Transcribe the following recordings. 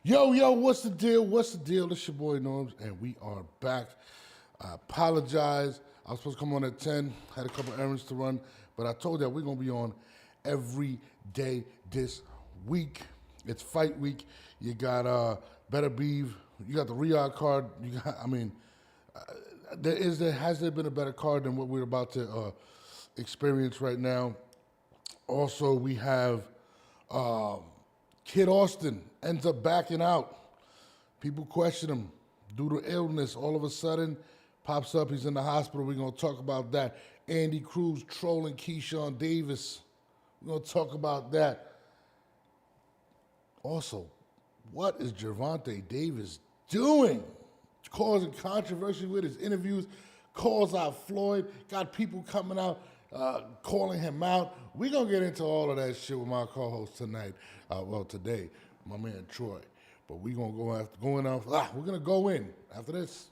Yo, what's the deal? What's the deal? It's your boy Norms, and we are back. I apologize. I was supposed to come on at 10, had a couple errands to run, but I told you we're going to be on every day this week. It's fight week. You got Better Beef. You got the Riyadh card. You got, has there been a better card than what we're about to experience right now? Also, we have Kid Austin ends up backing out. People question him due to illness. All of a sudden, pops up. He's in the hospital. We're going to talk about that. Andy Cruz trolling KEYSHAWN Davis. We're going to talk about that. Also, what is Gervonta Davis doing? Causing controversy with his interviews. Calls out Floyd. Got people coming out, calling him out. We're going to get into all of that shit with my co-host tonight. Today, my man Troy. But we're going to we're going to go in after this.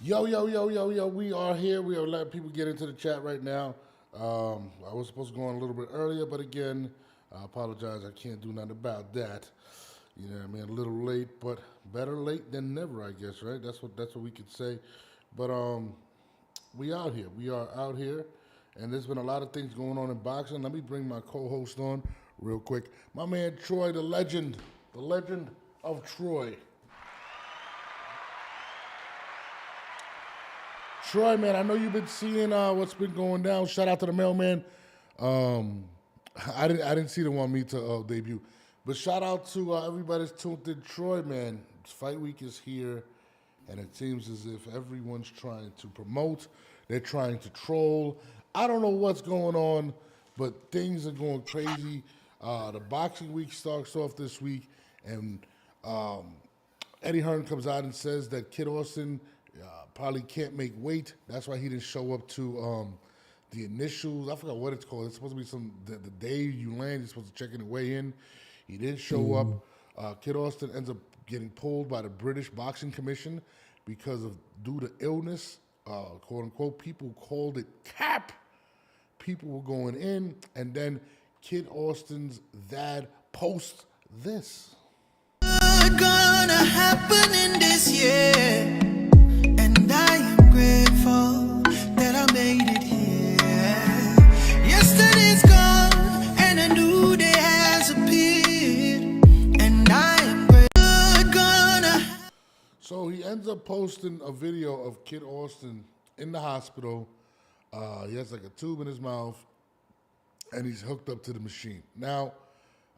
Yo, we are here. We are letting people get into the chat right now. I was supposed to go on a little bit earlier, but again, I apologize. I can't do nothing about that. You know what I mean? A little late, but better late than never, I guess, right? That's what we could say. But we out here. We are out here, and there's been a lot of things going on in boxing. Let me bring my co-host on real quick. My man Troy, the legend of Troy. Troy, man, I know you've been seeing what's been going down. Shout out to the mailman. I didn't see the one me to debut, but shout out to everybody's tuned in. Troy, man, fight week is here, and it seems as if everyone's trying to promote. They're trying to troll. I don't know what's going on, but things are going crazy. The boxing week starts off this week, and Eddie Hearn comes out and says that Kid Austin probably can't make weight. That's why he didn't show up to the initials. I forgot what it's called. It's supposed to be the day you land, you're supposed to check in and weigh in. He didn't show up. Kid Austin ends up getting pulled by the British Boxing Commission because of due to illness, quote unquote. People called it cap. People were going in, and then Kid Austin's dad posts this. Gonna happen in this year. I am grateful that I made it here. Yesterday's gone and a new day has appeared. And I am gonna. So he ends up posting a video of Kid Austin in the hospital. He has like a tube in his mouth and he's hooked up to the machine. Now,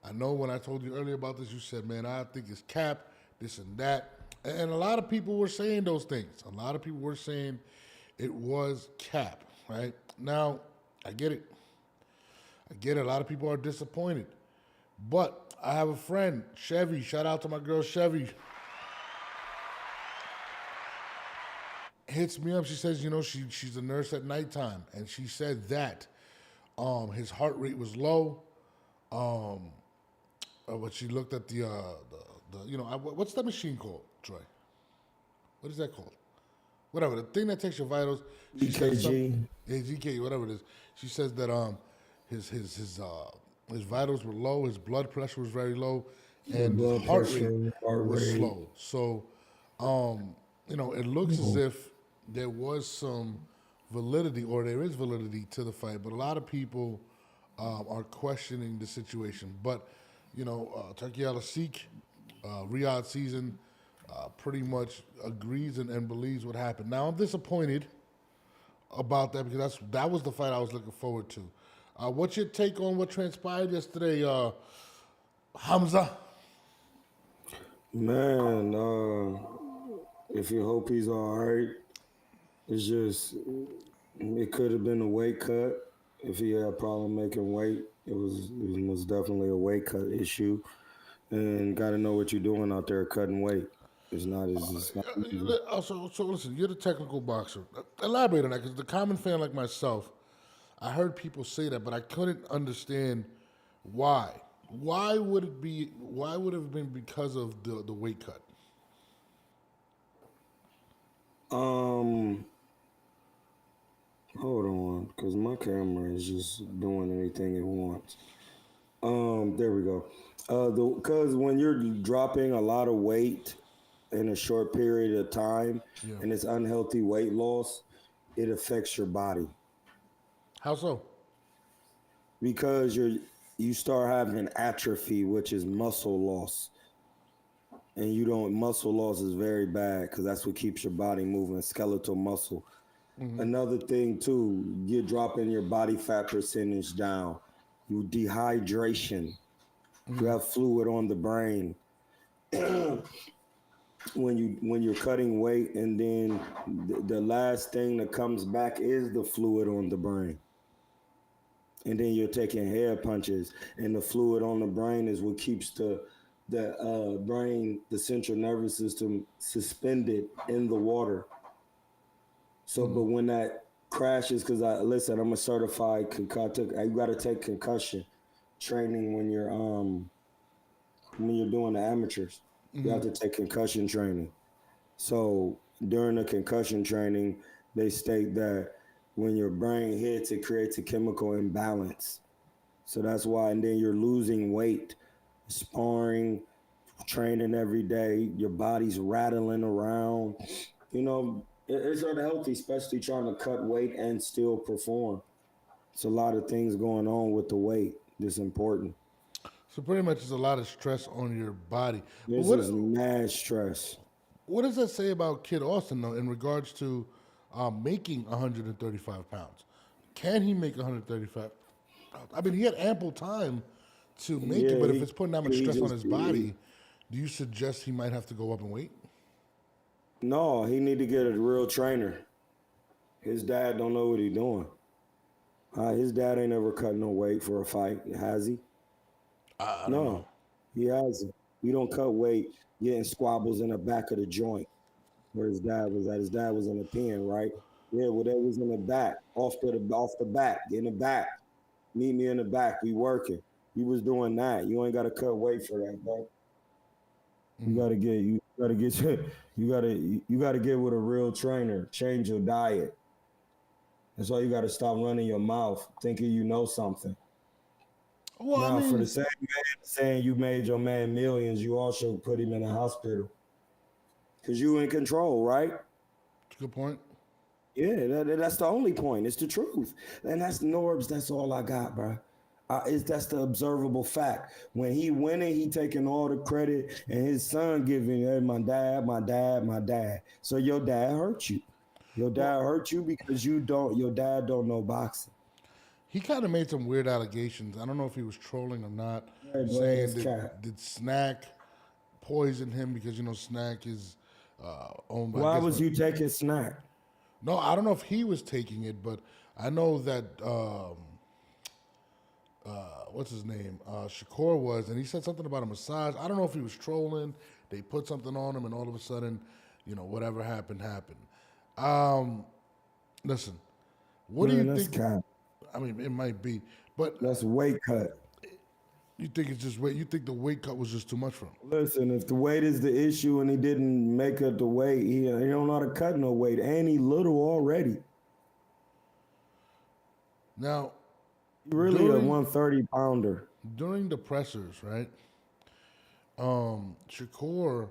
I know when I told you earlier about this, you said, man, I think it's cap, this and that. And a lot of people were saying those things. A lot of people were saying it was cap, right? Now, I get it. A lot of people are disappointed. But I have a friend, Chevy. Shout out to my girl, Chevy. Hits me up. She says, you know, she's a nurse at nighttime. And she said that his heart rate was low. But she looked at the what's that machine called? Troy, what is that called? Whatever, the thing that takes your vitals. EKG. GK, whatever it is. She says that his vitals were low, his blood pressure was very low, and his heart rate was slow. So, it looks as if there was some validity, or there is validity to the fight, but a lot of people are questioning the situation. But, Turkey Al-Asik, Riyadh season, pretty much agrees and believes what happened. Now, I'm disappointed about that because that was the fight I was looking forward to. What's your take on what transpired yesterday, Hamza? Man, if you hope he's all right, it's just, it could have been a weight cut. If he had a problem making weight, it was most definitely a weight cut issue. And got to know what you're doing out there cutting weight. It's not easy. So listen, you're the technical boxer. Elaborate on that, because the common fan like myself, I heard people say that, but I couldn't understand why. Why would it be? Why would it have been because of the weight cut? Um, hold on, because my camera is just doing anything it wants. There we go. Because when you're dropping a lot of weight in a short period of time, Yeah. and it's unhealthy weight loss, it affects your body How so? because you start having atrophy, which is muscle loss. And you don't muscle loss is very bad because that's what keeps your body moving, skeletal muscle. Another thing too, you're dropping your body fat percentage down. You dehydration. You have fluid on the brain. when you're cutting weight, and then the last thing that comes back is the fluid on the brain. And then you're taking hair punches, and the fluid on the brain is what keeps the brain, the central nervous system, suspended in the water. So, but when that crashes, because I'm a certified concussion. You got to take concussion training when you're doing the amateurs. You have to take concussion training. So during the concussion training, they state that when your brain hits, it creates a chemical imbalance. So that's why, and then you're losing weight, sparring, training every day. Your body's rattling around. It's unhealthy, especially trying to cut weight and still perform. It's a lot of things going on with the weight that's important. So pretty much, it's a lot of stress on your body. But This is mad stress. what does that say about Kid Austin though in regards to making 135 pounds? Can he make 135 pounds? I mean, he had ample time to make it, but if it's putting that much stress on his body, do you suggest he might have to go up in weight? No, he need to get a real trainer. His dad don't know what he doing. His dad ain't ever cut no weight for a fight, has he? I don't No, know. he hasn't. You don't cut weight getting squabbles in the back of the joint where his dad was at. His dad was in the pen, right? Yeah, well, they was in the back, off the back, in the back. Meet me in the back. We working. He was doing that. You ain't got to cut weight for that, bro. You gotta get you gotta get with a real trainer. Change your diet. That's why you gotta stop running your mouth, thinking you know something. Well, Now, I for mean, the same man saying you made your man millions, you also put him in a hospital because you in control, right? good point. Yeah, that's the only point. It's the truth, and that's Norbs. That's all I got, bro. That's the observable fact. When he winning, he taking all the credit, and his son giving, "Hey, my dad, my dad, my dad." So your dad hurt you. Your dad hurt you because your dad don't know boxing. He kind of made some weird allegations. I don't know if he was trolling or not, Hey, boy, saying that's cat. that did Snack poison him because Snack is owned by. I Why guess was you taking snack? No, I don't know if he was taking it, but I know that what's his name, Shakur was, and he said something about a massage. I don't know if he was trolling. They put something on him, and all of a sudden, whatever happened happened. Listen, what do Man, you that's think? cat. I mean, it might be, but That's weight cut. you think it's just weight? You think the weight cut was just too much for him? Listen, if the weight is the issue and he didn't make up the weight, he don't know how to cut no weight, and he little already. Now, Really a During- 130 pounder. during the pressers, right? Shakur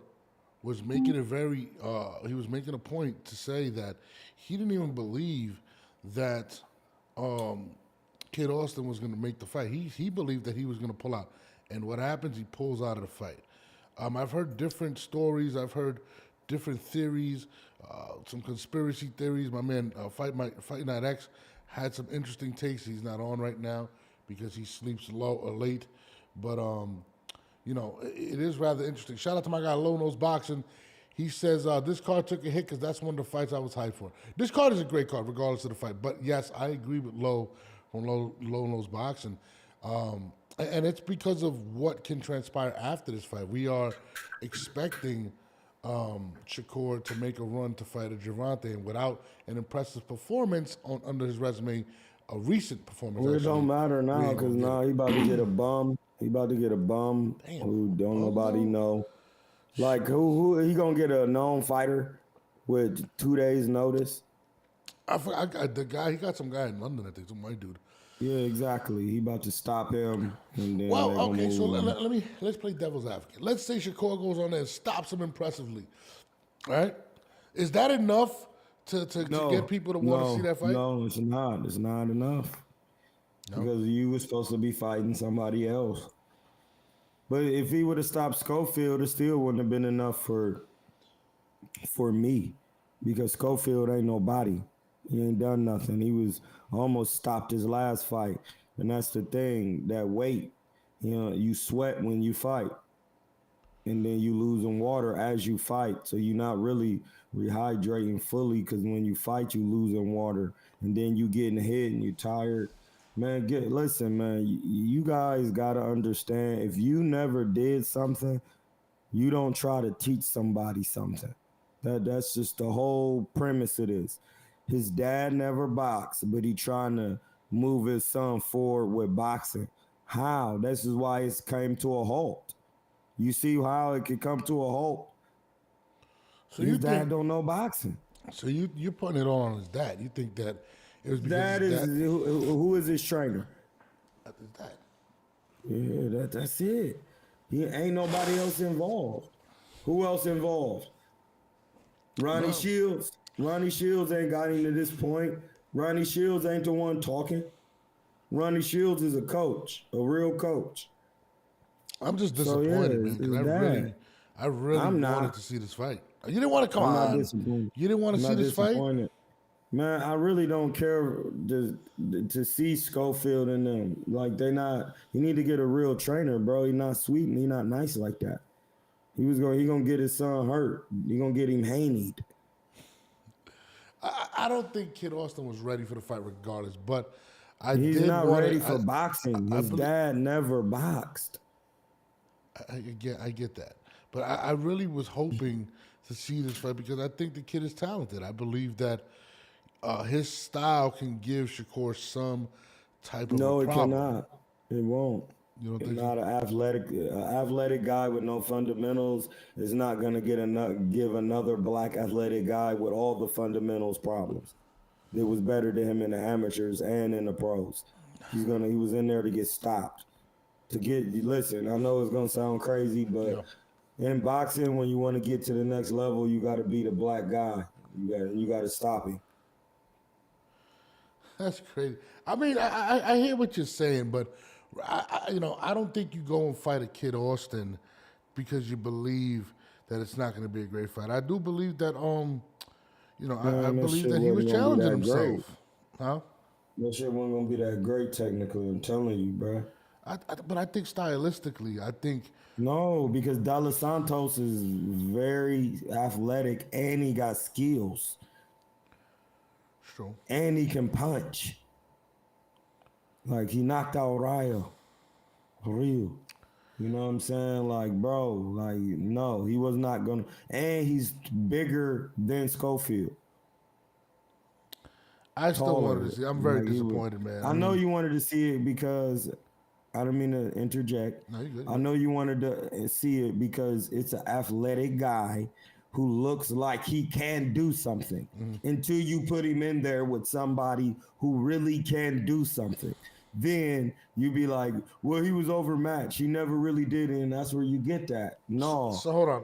was making a he was making a point to say that he didn't even believe that Kid Austin was going to make the fight. He believed that he was going to pull out, and what happens? He pulls out of the fight. I've heard different stories. I've heard different theories, some conspiracy theories. My man, Fight Night X, had some interesting takes. He's not on right now because he sleeps late, but it is rather interesting. Shout out to my guy Low Nose Boxing. He says this card took a hit because that's one of the fights I was hyped for. This card is a great card, regardless of the fight. But yes, I agree with Low from Low Nose Boxing, and it's because of what can transpire after this fight. We are expecting Shakur to make a run to fight a Gervonta, and without an impressive performance under his resume, a recent performance. Well, it actually, don't matter we now ain't because gonna get now it. he about to get a bum He about to get a bum Damn, who don't bum, nobody though? know. Like who he gonna get a known fighter with 2 days notice? I got the guy. He got some guy in London. I think some white dude. Yeah, exactly. He about to stop him, and then Well, they gonna okay. So move him. let's play devil's advocate. Let's say Shakur goes on there and stops him impressively. All right, is that enough to get people to want to see that fight? No, it's not. It's not enough because you were supposed to be fighting somebody else. But if he would have stopped Schofield, it still wouldn't have been enough for me because Schofield ain't nobody. He ain't done nothing. He was almost stopped his last fight. And that's the thing, that weight. You know, you sweat when you fight. And then you losing water as you fight. So you're not really rehydrating fully because when you fight, you losing water. And then you getting hit and you're tired. Man, listen, man, you guys got to understand, if you never did something, you don't try to teach somebody something. That's just the whole premise of this. His dad never boxed, but he trying to move his son forward with boxing. How? This is why it came to a halt. You see how it could come to a halt? So His dad don't know boxing. So you're putting it all on his dad. You think that it was because Dad his is dad, who is his trainer? his dad. Yeah, that's it. He ain't nobody else involved. Who else involved? Ronnie Shields. Ronnie Shields ain't got him to this point. Ronnie Shields ain't the one talking. Ronnie Shields is a coach, a real coach. I'm just disappointed, man. Because I really wanted to see this fight. You didn't want to come I'm on. not disappointed. You didn't want to see this fight. Man, I really don't care to see Schofield and them. Like they not. You need to get a real trainer, bro. He not sweet and he not nice like that. He gonna get his son hurt. He gonna get him hanied. I don't think Kid Austin was ready for the fight, regardless. But He's not ready for boxing. His dad never boxed. I get that, but I really was hoping to see this fight because I think the kid is talented. I believe that his style can give Shakur some type of No, a it problem. cannot. It won't. You don't It's think not an athletic guy with no fundamentals is not gonna give another black athletic guy with all the fundamentals problems. It was better to him in the amateurs and in the pros. He was in there to get stopped. Listen, I know it's gonna sound crazy, but in boxing, when you want to get to the next level, you got to beat a black guy. You got to stop him. That's crazy. I mean, I hear what you're saying, but I don't think you go and fight a Kid Austin because you believe that it's not going to be a great fight. I do believe that I believe that he was challenging himself. Huh? That shit wasn't gonna be that great technically. I'm telling you, bro. But I think stylistically, No, because Dallas Santos is very athletic and he got skills. True. And he can punch. Like he knocked out Raya. For real. You know what I'm saying? Like, bro, like, no, he was not gonna. And he's bigger than Schofield. I still wanted to see. I'm very disappointed, man. I know you wanted to see it because I don't mean to interject. No, you're good. I know you wanted to see it because it's an athletic guy who looks like he can do something until you put him in there with somebody who really can do something. Then you be like, well, he was overmatched. He never really did it, and that's where you get that. No. So hold on.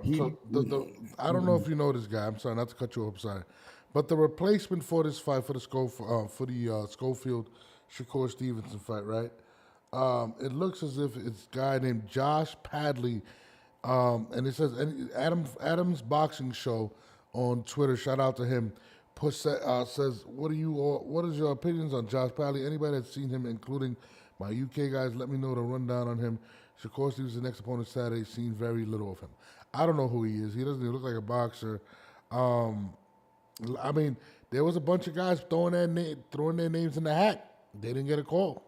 I don't know if you know this guy. I'm sorry not to cut you off. I'm sorry. But the replacement for this fight, for the Schofield Shakur Stevenson fight, right? It looks as if it's a guy named Josh Padley, and it says Adam's Boxing Show on Twitter. Shout out to him. Says, what is your opinions on Josh Padley? Anybody that's seen him, including my UK guys, let me know the rundown on him. Shakur Stevenson, next opponent Saturday, seen very little of him. I don't know who he is. He doesn't even look like a boxer. I mean, there was a bunch of guys throwing their names in the hat. They didn't get a call.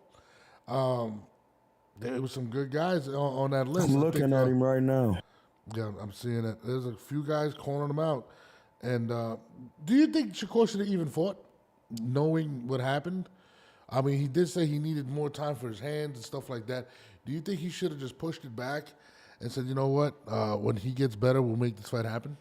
There was some good guys on that list. I'm looking at him right now. Yeah, I'm seeing it. There's a few guys calling him out. And do you think Shakur should have even fought, knowing what happened? I mean, he did say he needed more time for his hands and stuff like that. Do you think he should have just pushed it back and said, you know what, when he gets better, we'll make this fight happen?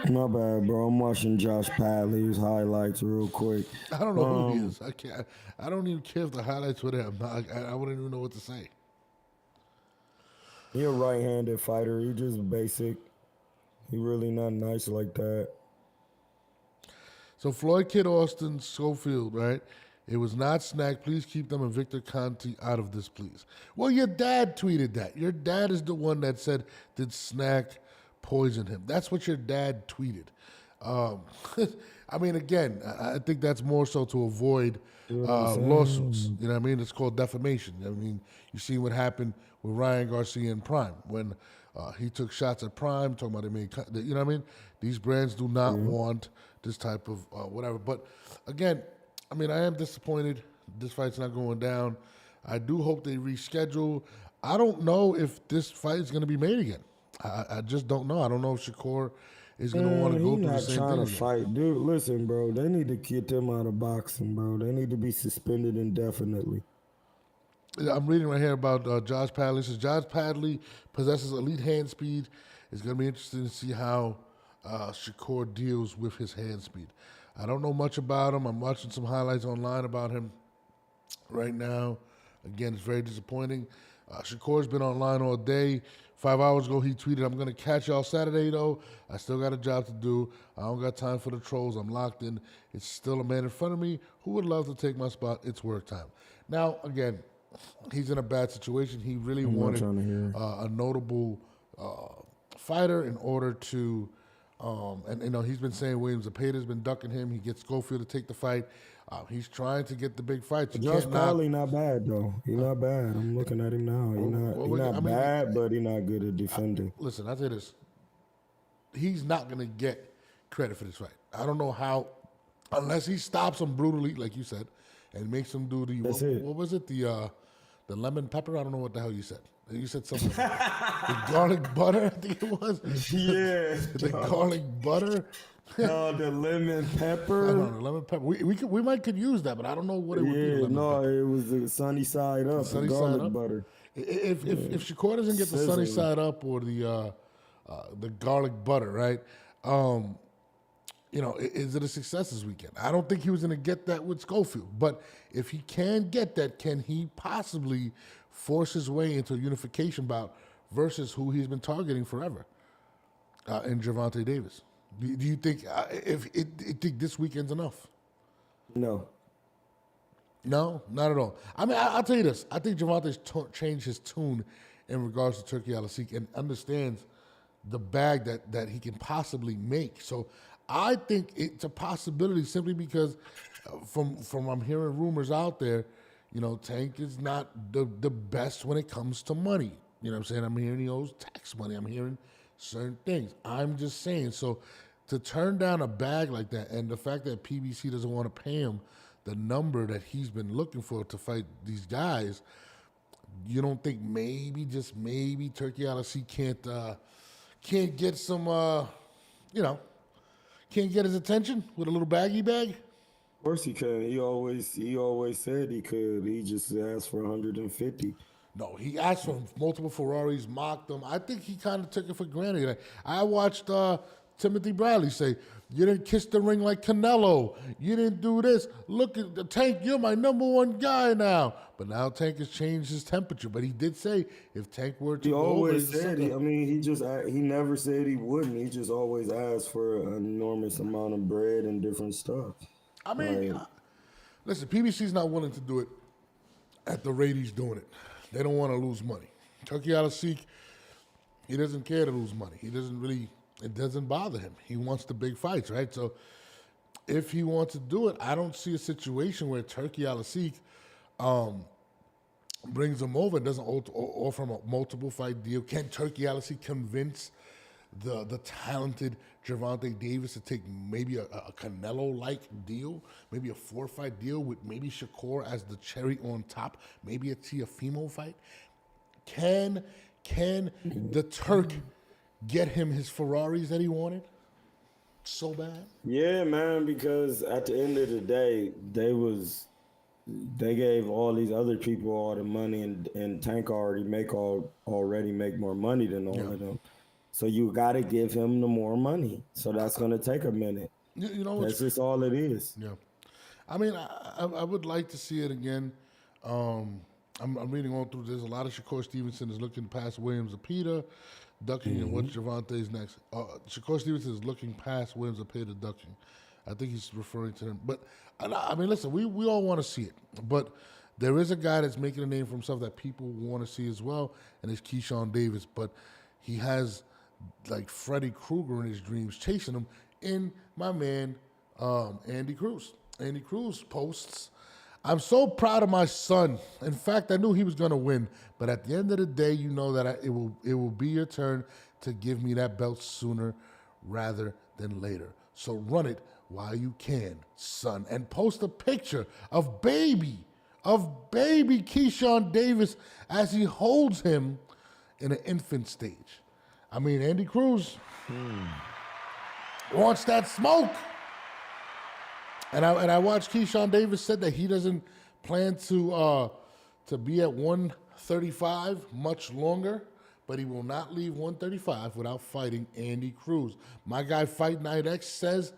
My bad, bro. I'm watching Josh Padley's highlights real quick. I don't know who he is. I can't. I don't even care if the highlights were there. I wouldn't even know what to say. He a right-handed fighter. He just basic. He really not nice like that. So Floyd Kid Austin Schofield, right? It was not Snack. Please keep them and Victor Conti out of this, please. Well, your dad tweeted that. Your dad is the one that said, did Snack poison him? That's what your dad tweeted. I mean, again, I think that's more so to avoid lawsuits. You know what I mean? It's called defamation. I mean, you see what happened with Ryan Garcia in Prime when he took shots at Prime, talking about you know what I mean? These brands do not want this type of whatever. But again, I mean, I am disappointed this fight's not going down. I do hope they reschedule. I don't know if this fight is going to be made again. I just don't know. I don't know if Shakur is going to want to go through the same thing. Trying to fight, dude. Listen, bro. They need to get them out of boxing, bro. They need to be suspended indefinitely. I'm reading right here about Josh Padley. It says Josh Padley possesses elite hand speed. It's going to be interesting to see how Shakur deals with his hand speed. I don't know much about him. I'm watching some highlights online about him right now. Again, it's very disappointing. Shakur's been online all day. 5 hours ago, he tweeted, I'm going to catch y'all Saturday, though. I still got a job to do. I don't got time for the trolls. I'm locked in. It's still a man in front of me who would love to take my spot. It's work time. Now, again, he's in a bad situation. He really wanted a notable fighter in order to and you know, he's been saying Williams Zepeda's been ducking him. He gets Schofield to take the fight. He's trying to get the big fights. Josh Padley not bad though. He's not bad. I'm looking at him now. He's not bad, but he's not good at defending. Listen, I'll tell you this. He's not gonna get credit for this fight. I don't know how, unless he stops him brutally, like you said, and makes him do the what was it? The lemon pepper? I don't know what the hell you said. You said something. The garlic butter, I think it was. Yeah. The garlic butter. No, the lemon pepper. I don't know, the lemon pepper. We might could use that, but I don't know what it would be. Yeah, no, it was the sunny side up, the garlic butter. If Shakur doesn't get the sunny side up or the garlic butter, right? You know, is it a success this weekend? I don't think he was going to get that with Schofield. But if he can get that, can he possibly force his way into a unification bout versus who he's been targeting forever in Gervonta Davis? Do you think think this weekend's enough? No. No, not at all. I mean, I'll tell you this. I think Gervonta's changed his tune in regards to Turkey Al-Asik and understands the bag that he can possibly make. So I think it's a possibility simply because from I'm hearing rumors out there, you know, Tank is not the best when it comes to money. You know what I'm saying? I'm hearing he owes tax money. I'm hearing certain things. I'm just saying. So to turn down a bag like that and the fact that PBC doesn't want to pay him the number that he's been looking for to fight these guys, you don't think maybe, just maybe, Turkey Al-Asik can't get some, you know, can't get his attention with a little baggy bag? Of course he can. He always said he could. He just asked for 150. No, he asked for multiple Ferraris, mocked them. I think he kind of took it for granted. I watched Timothy Bradley say, you didn't kiss the ring like Canelo. You didn't do this. Look at the Tank, you're my number one guy now. But now Tank has changed his temperature. But he did say if Tank were to he go always said he never said he wouldn't. He just always asked for an enormous amount of bread and different stuff. I mean, listen, PBC's not willing to do it at the rate he's doing it. They don't want to lose money. Turkey Al-Asik, he doesn't care to lose money. He doesn't really, it doesn't bother him. He wants the big fights, right? So if he wants to do it, I don't see a situation where Turkey Al-Asik brings him over and doesn't offer him a multiple fight deal. Can Turkey Al-Asik convince the talented Gervonta Davis to take maybe a Canelo-like deal, maybe a 4-fight deal with maybe Shakur as the cherry on top, maybe a Teofimo fight? Can the Turk get him his Ferraris that he wanted? so bad? Yeah, man, because at the end of the day, they gave all these other people all the money, and Tank already make more money than all Yeah. of them. So you got to give him the more money. So that's gonna take a minute. You know what's That's just all it is. yeah. I mean, I would like to see it again. I'm reading on through this. A lot of Shakur Stevenson is looking past Williams Apita, ducking, and what's Gervonta's next? Shakur Stevenson is looking past Williams Apita, ducking. I think he's referring to him. But, I mean, listen, we all want to see it. But there is a guy that's making a name for himself that people want to see as well, and it's KEYSHAWN Davis. But he has, like, Freddy Krueger in his dreams chasing him in my man Andy Cruz. Andy Cruz posts, I'm so proud of my son. In fact, I knew he was going to win. But at the end of the day, you know that it will be your turn to give me that belt sooner rather than later. So run it while you can, son. And post a picture of baby KEYSHAWN Davis as he holds him in an infant stage. I mean, Andy Cruz wants that smoke. And I watched KEYSHAWN Davis said that he doesn't plan to be at 135 much longer, but he will not leave 135 without fighting Andy Cruz. My guy Fight Night X says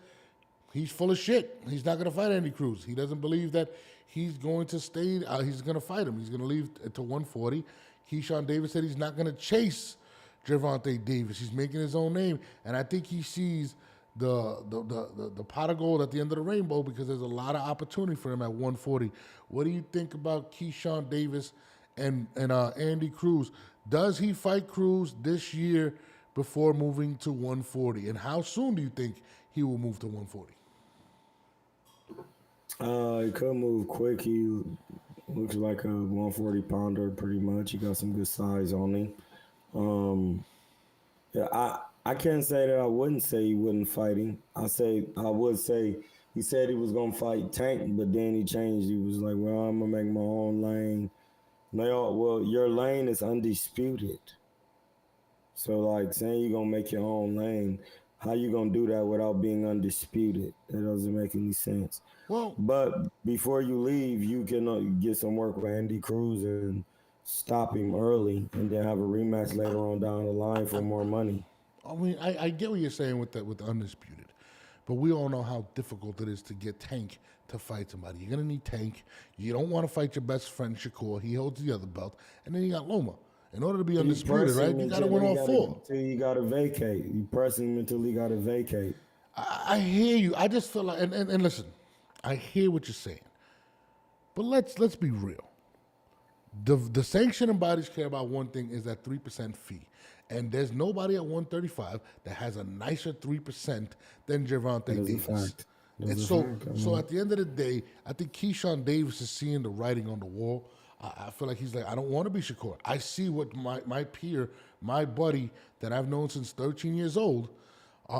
he's full of shit. He's not going to fight Andy Cruz. He doesn't believe that he's going to stay. He's going to fight him. He's going to leave to 140. KEYSHAWN Davis said he's not going to chase Gervonta Davis. He's making his own name, and I think he sees the pot of gold at the end of the rainbow because there's a lot of opportunity for him at 140. What do you think about KEYSHAWN Davis and Andy Cruz? Does he fight Cruz this year before moving to 140? And how soon do you think he will move to 140? He could move quick. He looks like a 140 pounder pretty much. He got some good size on him. Yeah, I can't say that I wouldn't say he wouldn't fight him. I would say he said he was gonna fight Tank, but then he changed. He was like, "Well, I'm gonna make my own lane." Well, your lane is undisputed. So, like, saying you're gonna make your own lane, how you gonna do that without being undisputed? That doesn't make any sense. Well, But before you leave, you can get some work with Andy Cruz and stop him early, and then have a rematch later on down the line for more money. I mean, I get what you're saying with the undisputed, but we all know how difficult it is to get Tank to fight somebody. You're gonna need Tank. You don't want to fight your best friend Shakur. He holds the other belt, and then you got Loma. In order to be undisputed, right? You got to win all four. Until you got to vacate. You press him until he got to vacate. I hear you. I just feel like, and listen, I hear what you're saying, but let's be real. The sanctioning bodies care about one thing: is that 3% fee. And there's nobody at 135 that has a nicer 3% than Gervonta Davis. And so at the end of the day, I think KEYSHAWN Davis is seeing the writing on the wall. I feel like he's like, I don't want to be Shakur. I see what my peer, my buddy that I've known since 13 years old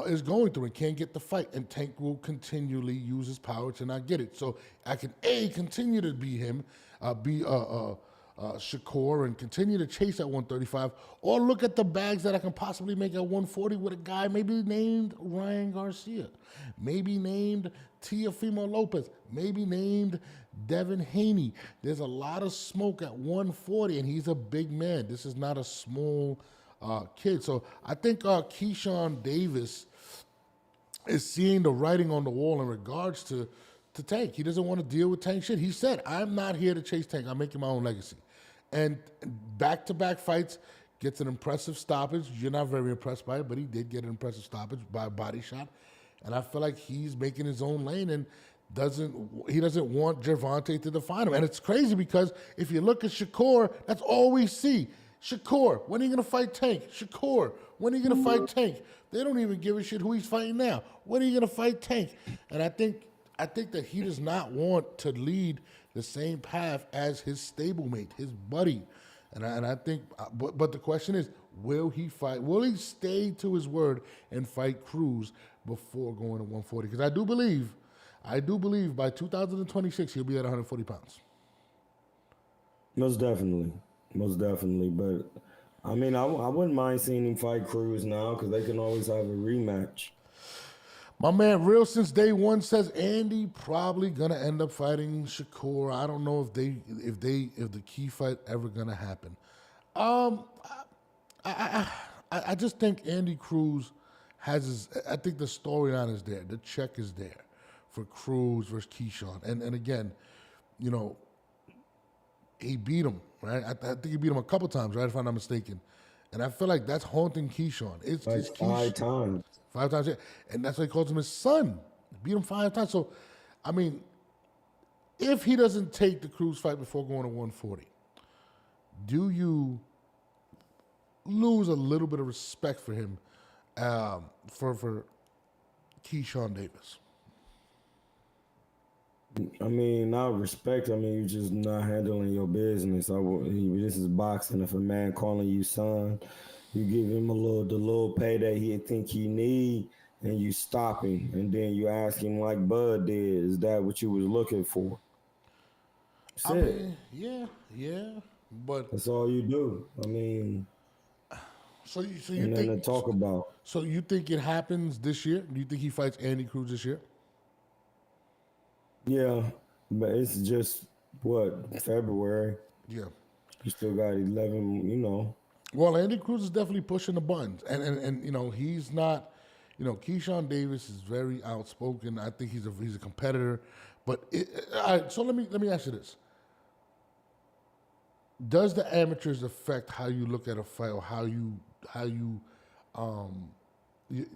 is going through and can't get the fight. And Tank will continually use his power to not get it. So I can, continue to be him, Shakur, and continue to chase at 135, or look at the bags that I can possibly make at 140 with a guy maybe named Ryan Garcia, maybe named Teofimo Lopez, maybe named Devin Haney. There's a lot of smoke at 140, and he's a big man. This is not a small kid. So I think KEYSHAWN Davis is seeing the writing on the wall in regards to Tank. He doesn't want to deal with Tank shit. He said, I'm not here to chase Tank. I'm making my own legacy. And back-to-back fights, gets an impressive stoppage. You're not very impressed by it, but he did get an impressive stoppage by a body shot. And I feel like he's making his own lane and doesn't want Gervonta to define him. And it's crazy because if you look at Shakur, that's all we see. Shakur, when are you going to fight Tank? Shakur, when are you going to fight Tank? They don't even give a shit who he's fighting now. When are you going to fight Tank? And I think that he does not want to lead the same path as his stablemate, his buddy. And I think, but the question is, will he fight? Will he stay to his word and fight Cruz before going to 140? Because I do believe by 2026 he'll be at 140 pounds. Most definitely. But I mean, I wouldn't mind seeing him fight Cruz now because they can always have a rematch. My man, real since day one says Andy probably gonna end up fighting Shakur. I don't know if the key fight ever gonna happen. Um, I just think Andy Cruz has his. I think the storyline is there. The check is there for Cruz versus KEYSHAWN. And again, you know, he beat him, right? I think he beat him a couple times, right? If I'm not mistaken. And I feel like that's haunting KEYSHAWN. It's Like just 5 times. 5 times, yeah. And that's why he calls him his son. Beat him 5 times. So, I mean, if he doesn't take the Cruz fight before going to 140, do you lose a little bit of respect for him for KEYSHAWN Davis? I mean, not respect. I mean, you're just not handling your business. This is boxing. If a man calling you son, you give him the little pay that he think he need, and you stop him, and then you ask him like Bud did, is that what you was looking for? That's it. Mean, yeah, but That's all you do. I mean, so you and then to think talk about. so you think it happens this year? Do you think he fights Andy Cruz this year? Yeah, but it's just what, February. Yeah. You still got 11. Well, Andy Cruz is definitely pushing the buttons, and you know he's not. You know, KEYSHAWN Davis is very outspoken. I think he's a competitor, but all right. So let me ask you this: does the amateurs affect how you look at a fight, or how you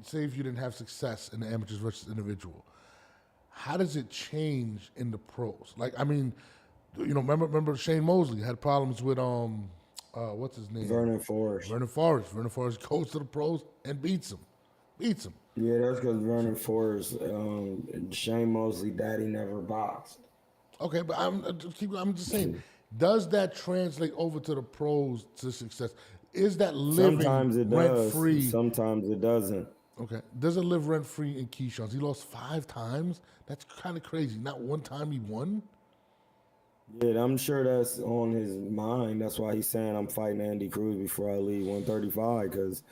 say if you didn't have success in the amateurs versus individual? How does it change in the pros? Like, I mean, you know, remember Shane Mosley had problems with what's his name? Vernon Forrest. Vernon Forrest goes to the pros and beats him. Yeah, that's because Vernon Forrest, Shane Mosley, daddy never boxed. Okay, but I'm just saying, does that translate over to the pros to success? Is that living Sometimes it rent does. free? Sometimes it doesn't. Okay, does it live rent free in KEYSHAWN's? He lost 5 times. That's kind of crazy. Not one time he won. Yeah, I'm sure that's on his mind. That's why he's saying I'm fighting Andy Cruz before I leave 135, because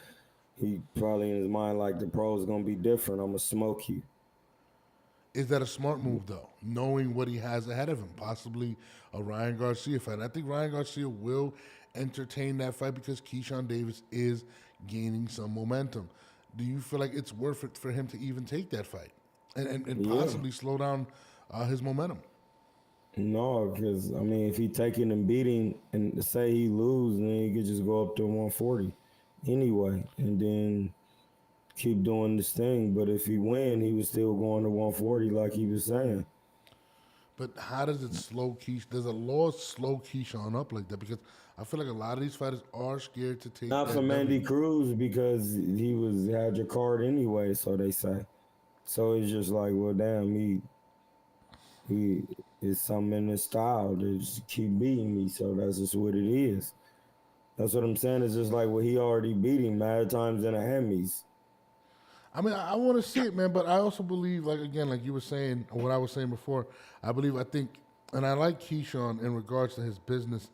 he probably in his mind like the pros going to be different. I'm going to smoke you. Is that a smart move, though, knowing what he has ahead of him? Possibly a Ryan Garcia fight. I think Ryan Garcia will entertain that fight because KEYSHAWN Davis is gaining some momentum. Do you feel like it's worth it for him to even take that fight and possibly slow down his momentum? No, because, I mean, if he taking and beating and say he lose, then he could just go up to 140 anyway and then keep doing this thing. But if he win, he was still going to 140 like he was saying. But how does it slow KEYSHAWN? Does a loss slow KEYSHAWN up like that? Because I feel like a lot of these fighters are scared to take. Not from Andy Cruz, because he had your card anyway, so they say. So it's just like, well, damn, he is something in his style to just keep beating me. So that's just what it is. That's what I'm saying. It's just like, well, he already beat him mad times in the Emmys. I mean, I want to see it, man, but I also believe, like, again, like you were saying, or what I was saying before, I think, and I like KEYSHAWN in regards to his business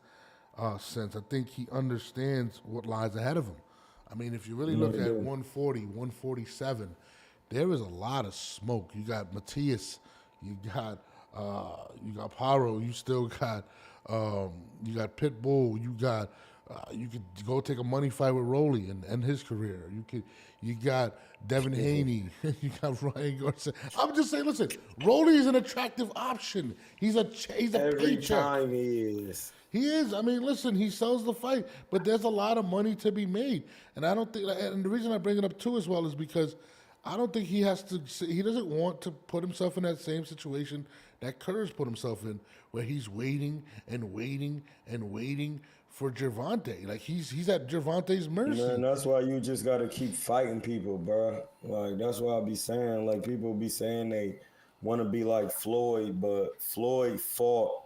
sense. I think he understands what lies ahead of him. I mean, if you really look at 140, 147, there is a lot of smoke. You got Matias, you got Paro, you still got you got Pitbull, you could go take a money fight with Rolly and end his career. You got Devin Haney, you got Ryan Garcia. I'm just saying, listen, Rolly is an attractive option. He's a Every paycheck. time he is. He is. I mean, listen, he sells the fight, but there's a lot of money to be made. And I don't think, and the reason I bring it up too as well is because I don't think he doesn't want to put himself in that same situation that CRUZ put himself in, where he's waiting and waiting and waiting for Gervonta. Like, he's at Gervonta's mercy. Man, that's why you just got to keep fighting people, bro. Like, that's why I be saying, like, people be saying they want to be like Floyd, but Floyd fought.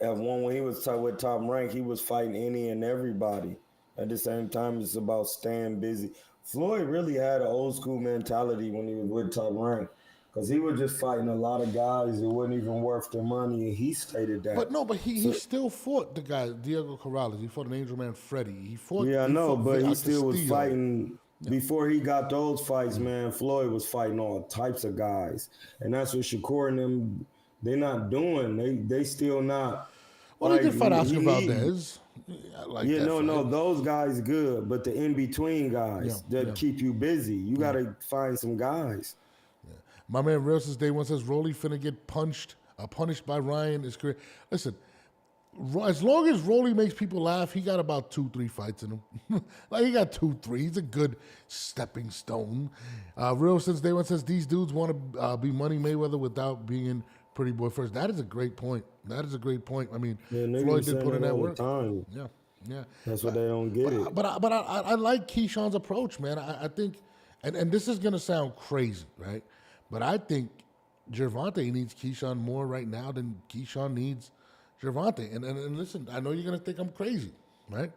At one, when he was with Top Rank, he was fighting any and everybody. At the same time, it's about staying busy. Floyd really had an old school mentality when he was with Top Rank, because he was just fighting a lot of guys that wasn't even worth their money, and he stated that. But he still fought the guy, Diego Corrales. He fought an Angel Man Freddy. He fought. Yeah, I know, but he still was Castillo. fighting Before he got those fights, man, Floyd was fighting all types of guys, and that's what Shakur and them they not doing. They still not Well, he like did fight Oscar he need. Valdez. I like Yeah, that no, fight. no, those guys good, but the in between guys that keep you busy, you gotta find some guys. My man Real since day one says Rolly finna get punished by Ryan. His career. Listen, as long as Rolly makes people laugh, he got about 2-3 fights in him. Like he got 2-3. He's a good stepping stone. Real since day one says these dudes want to be Money Mayweather without being Pretty Boy first. That is a great point. I mean, Floyd did put in that work. Time. Yeah. That's what they don't get it. But I like KEYSHAWN's approach, man. I think, and this is gonna sound crazy, right? But I think Gervonta needs KEYSHAWN more right now than KEYSHAWN needs Gervonta. And listen, I know you're gonna think I'm crazy, right?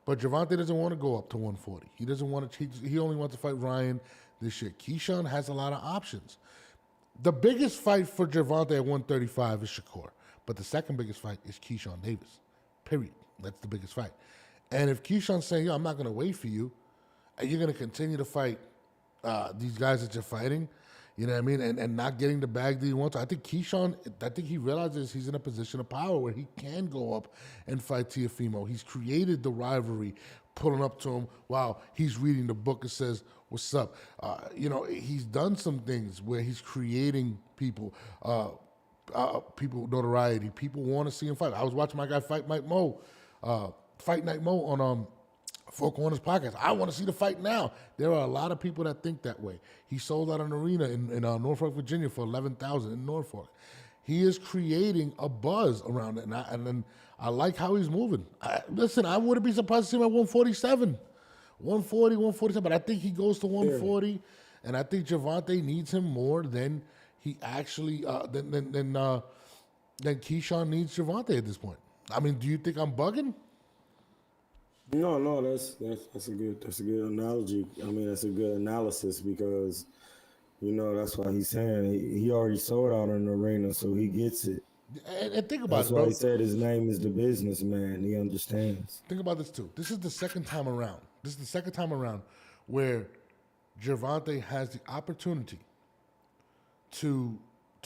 But Gervonta doesn't want to go up to 140. He doesn't want to. He only wants to fight Ryan this year. KEYSHAWN has a lot of options. The biggest fight for Gervonta at 135 is Shakur, but the second biggest fight is KEYSHAWN Davis. Period. That's the biggest fight. And if KEYSHAWN's saying, "Yo, I'm not gonna wait for you," and you're gonna continue to fight these guys that you're fighting, you know what I mean, and not getting the bag that he wants. I think KEYSHAWN, he realizes he's in a position of power where he can go up and fight Teofimo. He's created the rivalry, pulling up to him while he's reading the book. It says, "What's up?" He's done some things where he's creating people notoriety. People want to see him fight. I was watching my guy Fight Night Mo on Four Corners podcast. I want to see the fight now. There are a lot of people that think that way. He sold out an arena in Norfolk, Virginia for $11,000 in Norfolk. He is creating a buzz around it, and I like how he's moving. Listen, I wouldn't be surprised to see him at 147, 140, 147, but I think he goes to 140, and I think Gervonta needs him more than he actually than KEYSHAWN needs Gervonta at this point. I mean, do you think I'm bugging? No, that's a good analogy. I mean, that's a good analysis because, that's why he's saying he already sold out in the arena, so he gets it. And think about That's why he said his name is the businessman. He understands. Think about this too. This is the second time around. Where Gervonta has the opportunity to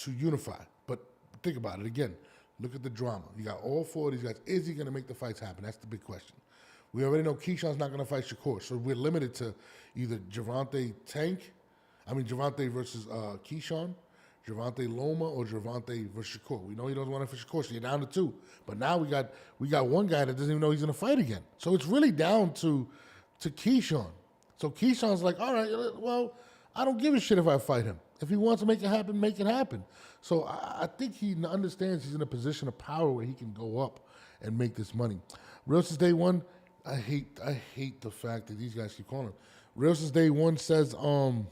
unify. But think about it again. Look at the drama. You got all four of these guys. Is he going to make the fights happen? That's the big question. We already know KEYSHAWN's not going to fight Shakur, so we're limited to either Gervonta versus KEYSHAWN, Gervonta Loma, or Gervonta versus Shakur. We know he doesn't want to fight Shakur, so you're down to two. But now we got one guy that doesn't even know he's going to fight again. So it's really down to KEYSHAWN. So KEYSHAWN's like, all right, well, I don't give a shit if I fight him. If he wants to make it happen, make it happen. So I think he understands he's in a position of power where he can go up and make this money. Real since day one, I hate the fact that these guys keep calling him. Real since day one says, what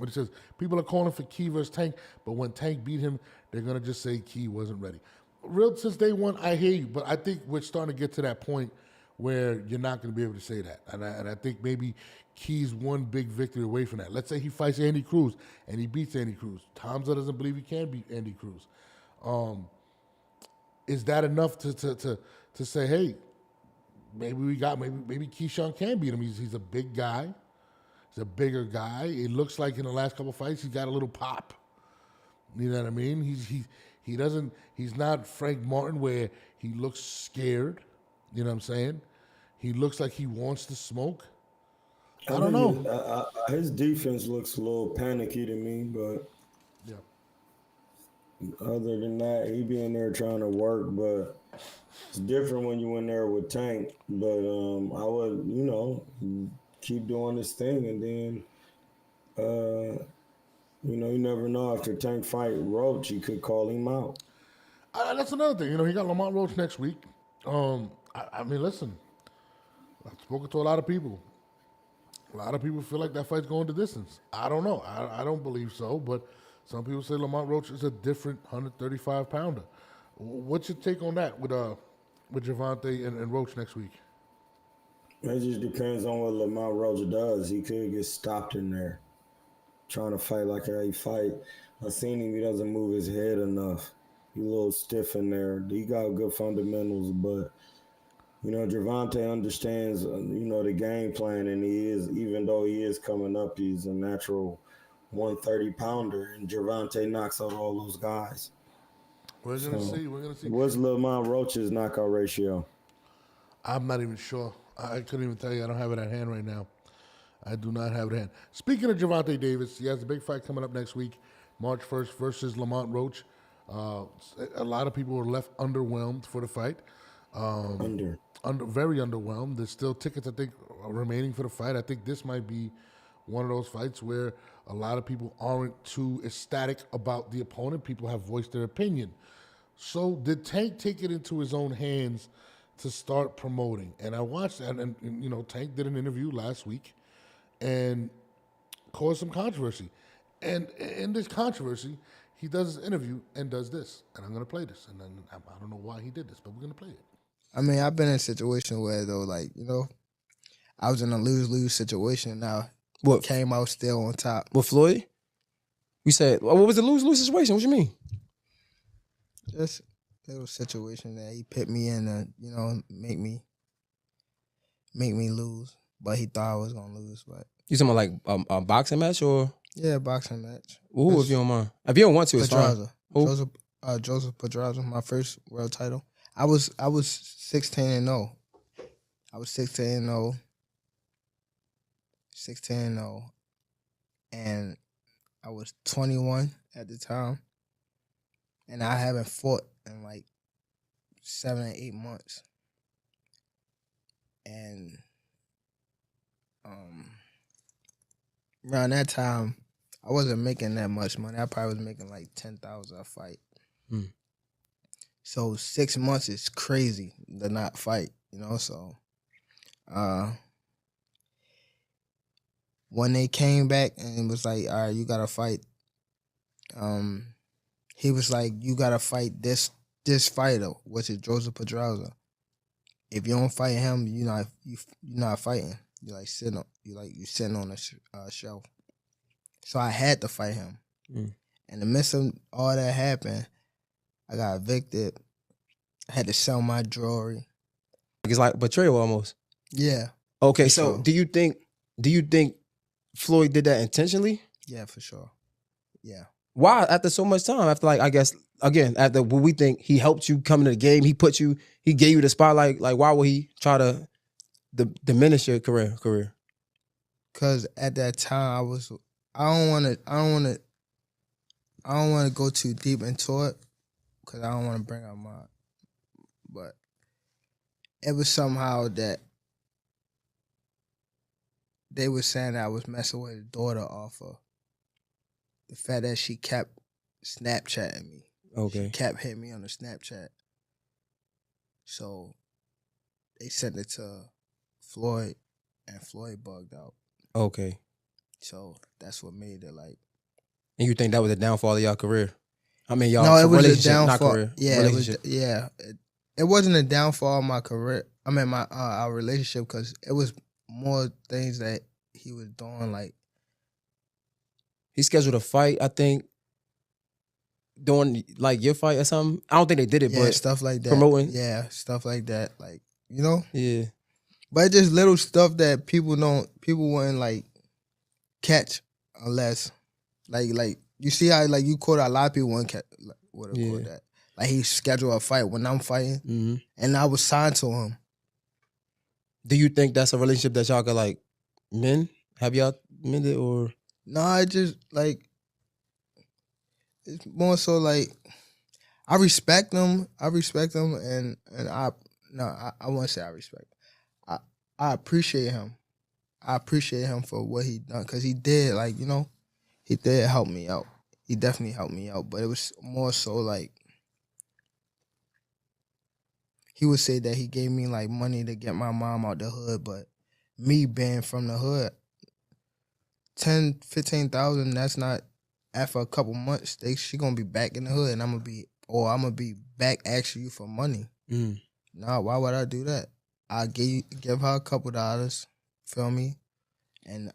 it says, people are calling for Key versus Tank, but when Tank beat him, they're going to just say Key wasn't ready. Real since day one, I hear you, but I think we're starting to get to that point where you're not going to be able to say that. And I think maybe Key's one big victory away from that. Let's say he fights Andy Cruz and he beats Andy Cruz. Tomza doesn't believe he can beat Andy Cruz. Is that enough to say, hey, maybe KEYSHAWN can beat him? He's a big guy. He's a bigger guy. It looks like in the last couple of fights he's got a little pop. You know what I mean? He's not Frank Martin where he looks scared. You know what I'm saying? He looks like he wants to smoke. I don't know. His defense looks a little panicky to me, but other than that, he be in there trying to work. But it's different when you in there with Tank. But I would, keep doing this thing, and then, you never know. After Tank fight Roach, he could call him out. That's another thing. He got Lamont Roach next week. I mean, listen, I've spoken to a lot of people. A lot of people feel like that fight's going the distance. I don't know. I don't believe so, but some people say Lamont Roach is a different 135-pounder. What's your take on that with Gervonta and Roach next week? It just depends on what Lamont Roach does. He could get stopped in there trying to fight like how he fight. I've seen him. He doesn't move his head enough. He's a little stiff in there. He got good fundamentals, but You know, Gervonta understands, the game plan, and he is, even though he is coming up, he's a natural 130 pounder, and Gervonta knocks out all those guys. We're gonna So, see. We're gonna see. what's Lamont Roach's knockout ratio? I'm not even sure. I couldn't even tell you. I don't have it at hand right now. I do not have it at hand. Speaking of Javante Davis, he has a big fight coming up next week, March 1st versus Lamont Roach. Uh, a lot of people were left underwhelmed for the fight. Under. Very underwhelmed. There's still tickets, I think, remaining for the fight. I think this might be one of those fights where a lot of people aren't too ecstatic about the opponent. People have voiced their opinion. So did Tank take it into his own hands to start promoting? And I watched that, and Tank did an interview last week and caused some controversy. And in this controversy, he does his interview and does this. And I'm going to play this. And then I don't know why he did this, but we're going to play it. I mean, I've been in a situation where, though, like, I was in a lose-lose situation. Now, What? came out still on top. With Floyd? You said, what was the lose-lose situation? What you mean? Just a little situation that he put me in to, make me lose. But he thought I was going to lose. But You talking about like a boxing match or? yeah, boxing match. Ooh, if you don't mind. If you don't want to, it's fine. Pedraza. Who? Joseph Pedraza, my first world title. I was 16-0. I was 16-0. 16-0. And I was 21 at the time. And I haven't fought in like 7 or 8 months. And around that time, I wasn't making that much money. I probably was making like $10,000 a fight. Hmm. So 6 months is crazy to not fight, So when they came back and it was like, all right, you gotta fight. He was like, you gotta fight this fighter, which is Joseph Pedraza. If you don't fight him, you're not fighting. You're sitting on a shelf. So I had to fight him. Mm. In the midst of all that happened, I got evicted. I had to sell my jewelry. It's like betrayal almost. Yeah. Okay, For so sure. do you think Floyd did that intentionally? Yeah, for sure. Yeah. Why? After so much time, after like, I guess, again, after what we think he helped you come into the game, he gave you the spotlight. Like, why would he try to diminish your career? Cause at that time I don't want to go too deep into it, cause I don't want to bring up but it was somehow that they were saying that I was messing with his daughter off of the fact that she kept Snapchatting me. Okay. She kept hitting me on the Snapchat. So they sent it to Floyd, and Floyd bugged out. Okay. So that's what made it like. And you think that was the downfall of y'all career? I mean, y'all No, it was a relationship, not downfall. career. Yeah, relationship. It wasn't a downfall of my career. I mean, my our relationship, because it was more things that he was doing. Like, He scheduled a fight, I think, during like your fight or something. I don't think they did it, yeah, but stuff like that. promoting. Yeah, stuff like that. Like, Yeah. But it's just little stuff that people wouldn't like catch unless like you see how like you caught a lot of people would have caught that. Like, he scheduled a fight when I'm fighting, Mm-hmm. and I was signed to him. Do you think that's a relationship that y'all could like mend? Have y'all mended or? No, I just like it's more so like I respect them. And I won't say I respect. I appreciate him. I appreciate him for what he done, because he did he did help me out. He definitely helped me out, but it was more so like he would say that he gave me like money to get my mom out the hood, but me being from the hood, 10, 15,000, that's not, after a couple months, she gonna be back in the hood, and I'm gonna be back asking you for money. Mm. Nah, why would I do that? I give her a couple dollars, feel me? And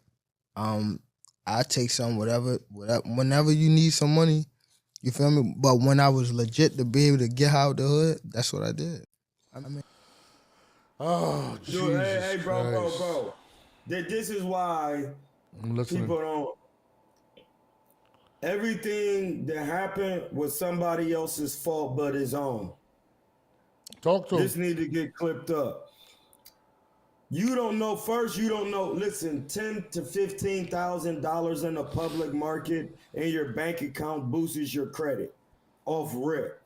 I take some whatever whenever you need some money, you feel me? But when I was legit to be able to get her out the hood, that's what I did. I mean, Oh, Dude, Jesus hey, bro. Christ. This is why I'm listening. people don't. Everything that happened was somebody else's fault but his own. Talk to This him. need to get clipped up. You don't know. First, you don't know. Listen, $10,000 to $15,000 in the public market in your bank account boosts your credit off rip.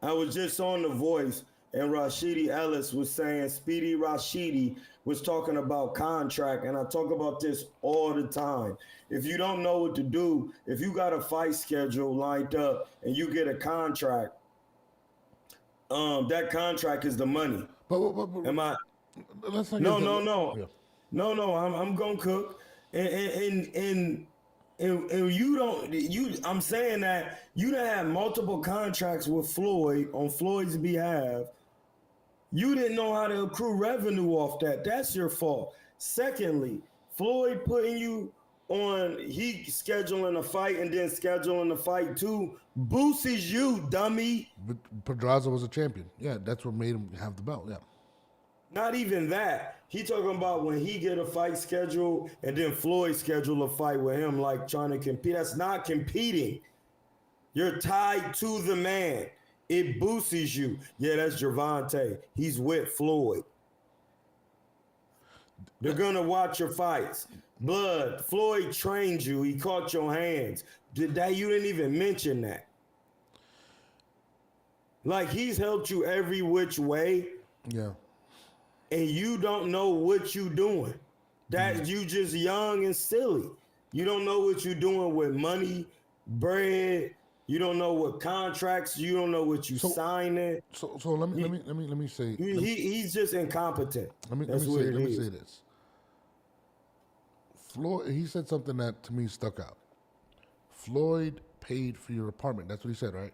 I was just on The Voice, and Rashidi Ellis was saying, Speedy Rashidi was talking about contract, and I talk about this all the time. If you don't know what to do, if you got a fight schedule lined up and you get a contract, that contract is the money. But Am I? let's not No, get no, the- no, Yeah. no. I'm gonna cook, and you don't. I'm saying that you done had multiple contracts with Floyd on Floyd's behalf. You didn't know how to accrue revenue off that. That's your fault. Secondly, Floyd putting you on, he scheduling a fight and then scheduling a fight too, boosts you, dummy. But Pedraza was a champion. Yeah, that's what made him have the belt. Yeah. Not even that. He talking about when he get a fight scheduled and then Floyd schedule a fight with him, like trying to compete. That's not competing. You're tied to the man. It boosts you. Yeah, that's Gervonta. He's with Floyd. They're gonna watch your fights. Blood. Floyd trained you. He caught your hands. You didn't even mention that. Like, he's helped you every which way, Yeah. and you don't know what you doing. That you just young and silly. You don't know what you're doing with money, bread. You don't know what contracts. You don't know what you signing. So let me say. He's just incompetent. Let me That's what it let me is. say this. Floyd, he said something that to me stuck out. Floyd paid for your apartment. That's what he said, right?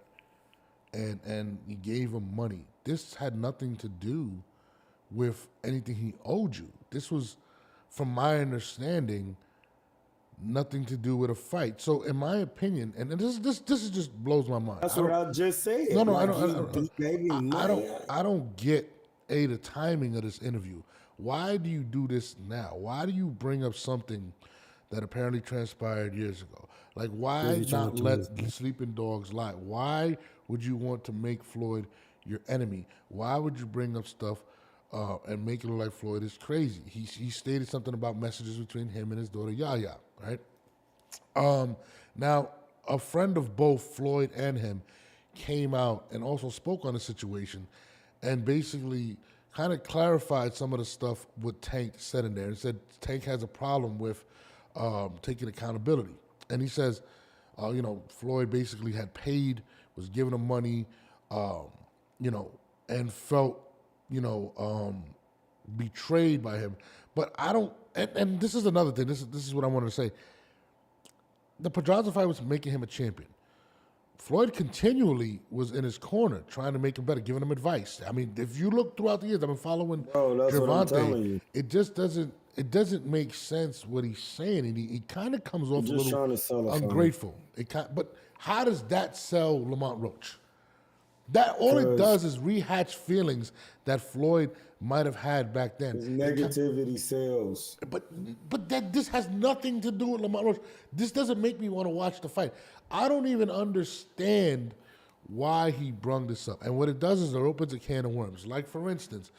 And he gave him money. This had nothing to do with anything he owed you. This was, from my understanding, nothing to do with a fight. So, in my opinion, and this just blows my mind. That's what I just said. No, Like, I don't get the timing of this interview. Why do you do this now? Why do you bring up something that apparently transpired years ago? Like, why not let the sleeping dogs lie? Why would you want to make Floyd your enemy? Why would you bring up stuff and make it look like Floyd is crazy? He stated something about messages between him and his daughter Yaya, right? Now, a friend of both Floyd and him came out and also spoke on the situation and basically kind of clarified some of the stuff what Tank said in there and said Tank has a problem with taking accountability. And he says, Floyd basically had paid, was giving him money, and felt, betrayed by him. But I don't, and this is another thing, this is what I wanted to say. The Pedraza fight was making him a champion. Floyd continually was in his corner trying to make him better, giving him advice. I mean, if you look throughout the years, I've been following that's what I'm telling you. It just doesn't make sense what he's saying, and he kind of comes off a just trying to sell little it for ungrateful. But how does that sell Lamont Roach? That all it does is rehatch feelings that Floyd might have had back then. Negativity sells. But this has nothing to do with Lamont Roach. This doesn't make me want to watch the fight. I don't even understand why he brung this up. And what it does is it opens a can of worms. Like, for instance,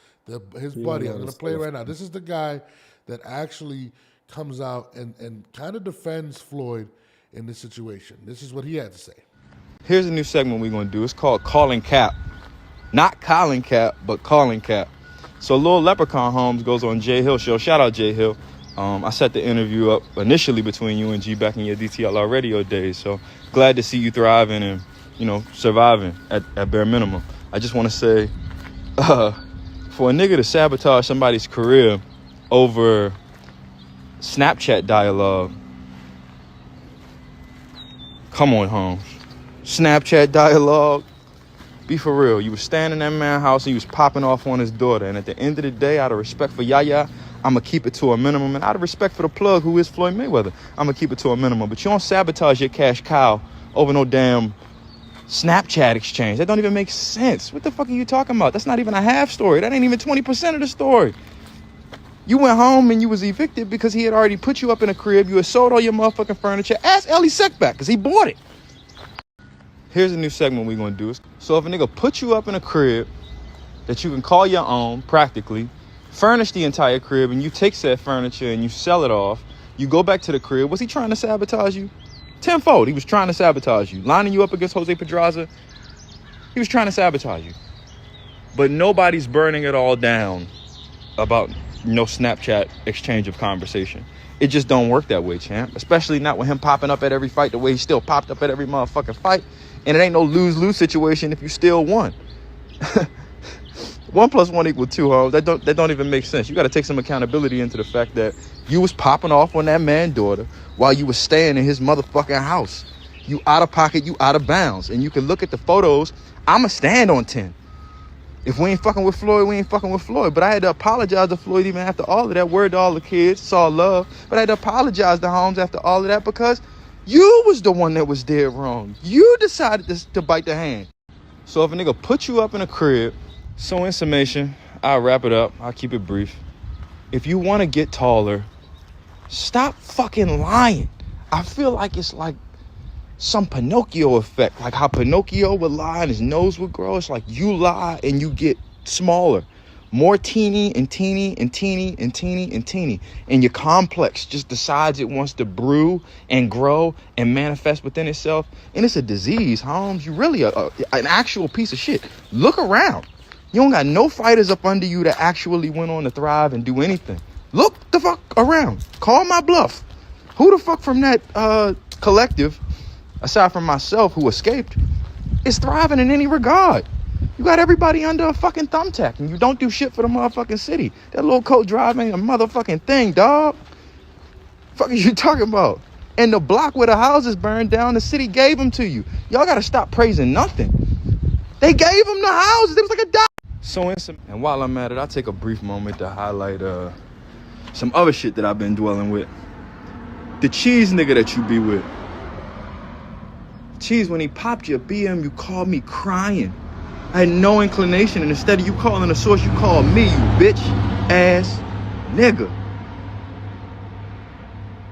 his buddy, I'm going to play it right now. This is the guy that actually comes out and kind of defends Floyd in this situation. This is what he had to say. Here's a new segment we're going to do. It's called Calling Cap. Not Colin Cap, but Calling Cap. So Lil Leprechaun Holmes goes on Jay Hill show. Shout out Jay Hill. I set the interview up initially between you and G back in your DTLR radio days. So glad to see you thriving and, surviving at bare minimum. I just want to say, for a nigga to sabotage somebody's career over Snapchat dialogue, come on, Holmes. Snapchat dialogue, be for real. You was standing in that man's house and you was popping off on his daughter. And at the end of the day, out of respect for Yaya, I'm going to keep it to a minimum. And out of respect for the plug, who is Floyd Mayweather, I'm going to keep it to a minimum. But you don't sabotage your cash cow over no damn Snapchat exchange. That don't even make sense. What the fuck are you talking about? That's not even a half story. That ain't even 20% of the story. You went home and you was evicted because he had already put you up in a crib. You had sold all your motherfucking furniture. Ask Ellie Sec back because he bought it. Here's a new segment we're going to do. So if a nigga put you up in a crib that you can call your own, practically, furnish the entire crib, and you take said furniture and you sell it off, you go back to the crib, was he trying to sabotage you? Tenfold, he was trying to sabotage you. Lining you up against Jose Pedraza, he was trying to sabotage you. But nobody's burning it all down about no Snapchat exchange of conversation. It just don't work that way, champ. Especially not with him popping up at every fight the way he still popped up at every motherfucking fight. And it ain't no lose-lose situation if you still won. 1 + 1 = 2, hoes. That don't even make sense. You got to take some accountability into the fact that you was popping off on that man's daughter while you was staying in his motherfucking house. You out of pocket, you out of bounds. And you can look at the photos. I'ma stand on 10. If we ain't fucking with Floyd, we ain't fucking with Floyd. But I had to apologize to Floyd even after all of that. Word to all the kids, saw love. But I had to apologize to Holmes after all of that because you was the one that was dead wrong. You decided to bite the hand. So if a nigga put you up in a crib, so in summation, I'll wrap it up. I'll keep it brief. If you want to get taller, stop fucking lying. I feel like it's like some Pinocchio effect. Like how Pinocchio would lie and his nose would grow. It's like you lie and you get smaller. More teeny and teeny and teeny and teeny and teeny. And your complex just decides it wants to brew and grow and manifest within itself. And it's a disease, Holmes. You really an actual piece of shit. Look around. You don't got no fighters up under you that actually went on to thrive and do anything. Look the fuck around. Call my bluff. Who the fuck from that collective, aside from myself who escaped, is thriving in any regard? You got everybody under a fucking thumbtack and you don't do shit for the motherfucking city. That little coat drive ain't a motherfucking thing, dog. Fuck is you talking about? And the block where the houses burned down, the city gave them to you. Y'all gotta stop praising nothing. They gave them the houses. It was like a dog. And while I'm at it, I'll take a brief moment to highlight some other shit that I've been dwelling with. The cheese nigga that you be with. Cheese, when he popped your BM, you called me crying. I had no inclination, and instead of you calling the source, you called me, you bitch ass nigga.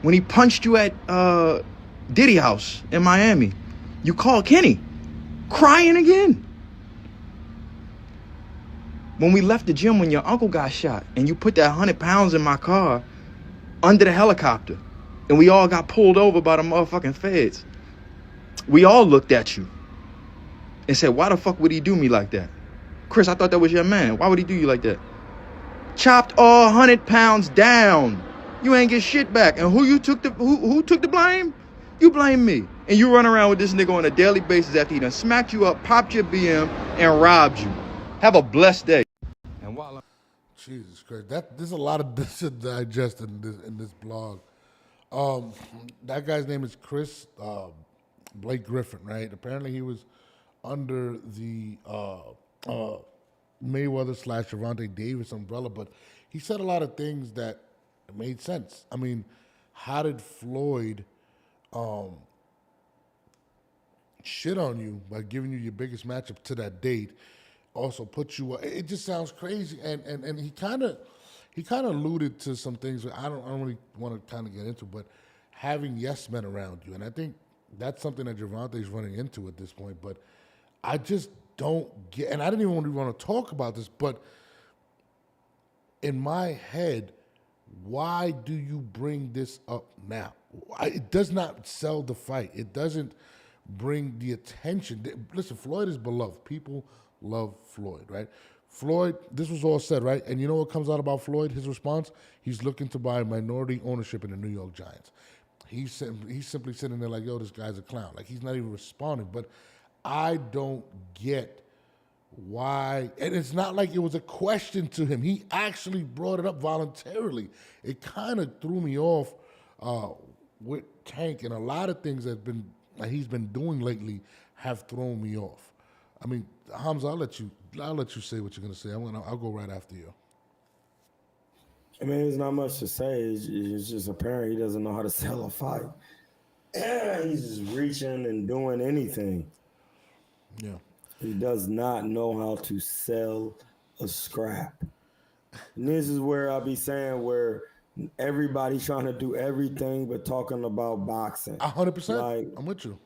When he punched you at Diddy House in Miami, you called Kenny, crying again. When we left the gym when your uncle got shot and you put that 100 pounds in my car under the helicopter and we all got pulled over by the motherfucking feds, we all looked at you and said, why the fuck would he do me like that? Chris, I thought that was your man. Why would he do you like that? Chopped all 100 pounds down. You ain't get shit back. And who took the blame? You blame me. And you run around with this nigga on a daily basis after he done smacked you up, popped your BM, and robbed you. Have a blessed day. And while I'm Jesus Christ, there's a lot of this to digest in this blog. That guy's name is Chris Blake Griffin, right? Apparently he was under the Mayweather / Gervonta Davis umbrella, but he said a lot of things that made sense. I mean, how did Floyd shit on you by giving you your biggest matchup to that date? Also put you. It just sounds crazy, and he kind of alluded to some things that I don't really want to kind of get into, but having yes men around you, and I think that's something that Gervonta's running into at this point. But I just don't get, and I didn't even really want to talk about this, but in my head, why do you bring this up now? It does not sell the fight. It doesn't bring the attention. Listen, Floyd is beloved. People love Floyd, right? Floyd, this was all said, right? And you know what comes out about Floyd? His response? He's looking to buy minority ownership in the New York Giants. He's simply sitting there like, yo, this guy's a clown. Like, he's not even responding. But I don't get why. And it's not like it was a question to him. He actually brought it up voluntarily. It kind of threw me off with Tank, and a lot of things that he's been doing lately have thrown me off. I mean, Hamza, I'll let you say what you're gonna say. I'll go right after you. I mean, there's not much to say. It's just apparent he doesn't know how to sell a fight. He's just reaching and doing anything. Yeah. He does not know how to sell a scrap. And this is where I'll be saying where everybody trying to do everything but talking about boxing. 100%. I'm with you.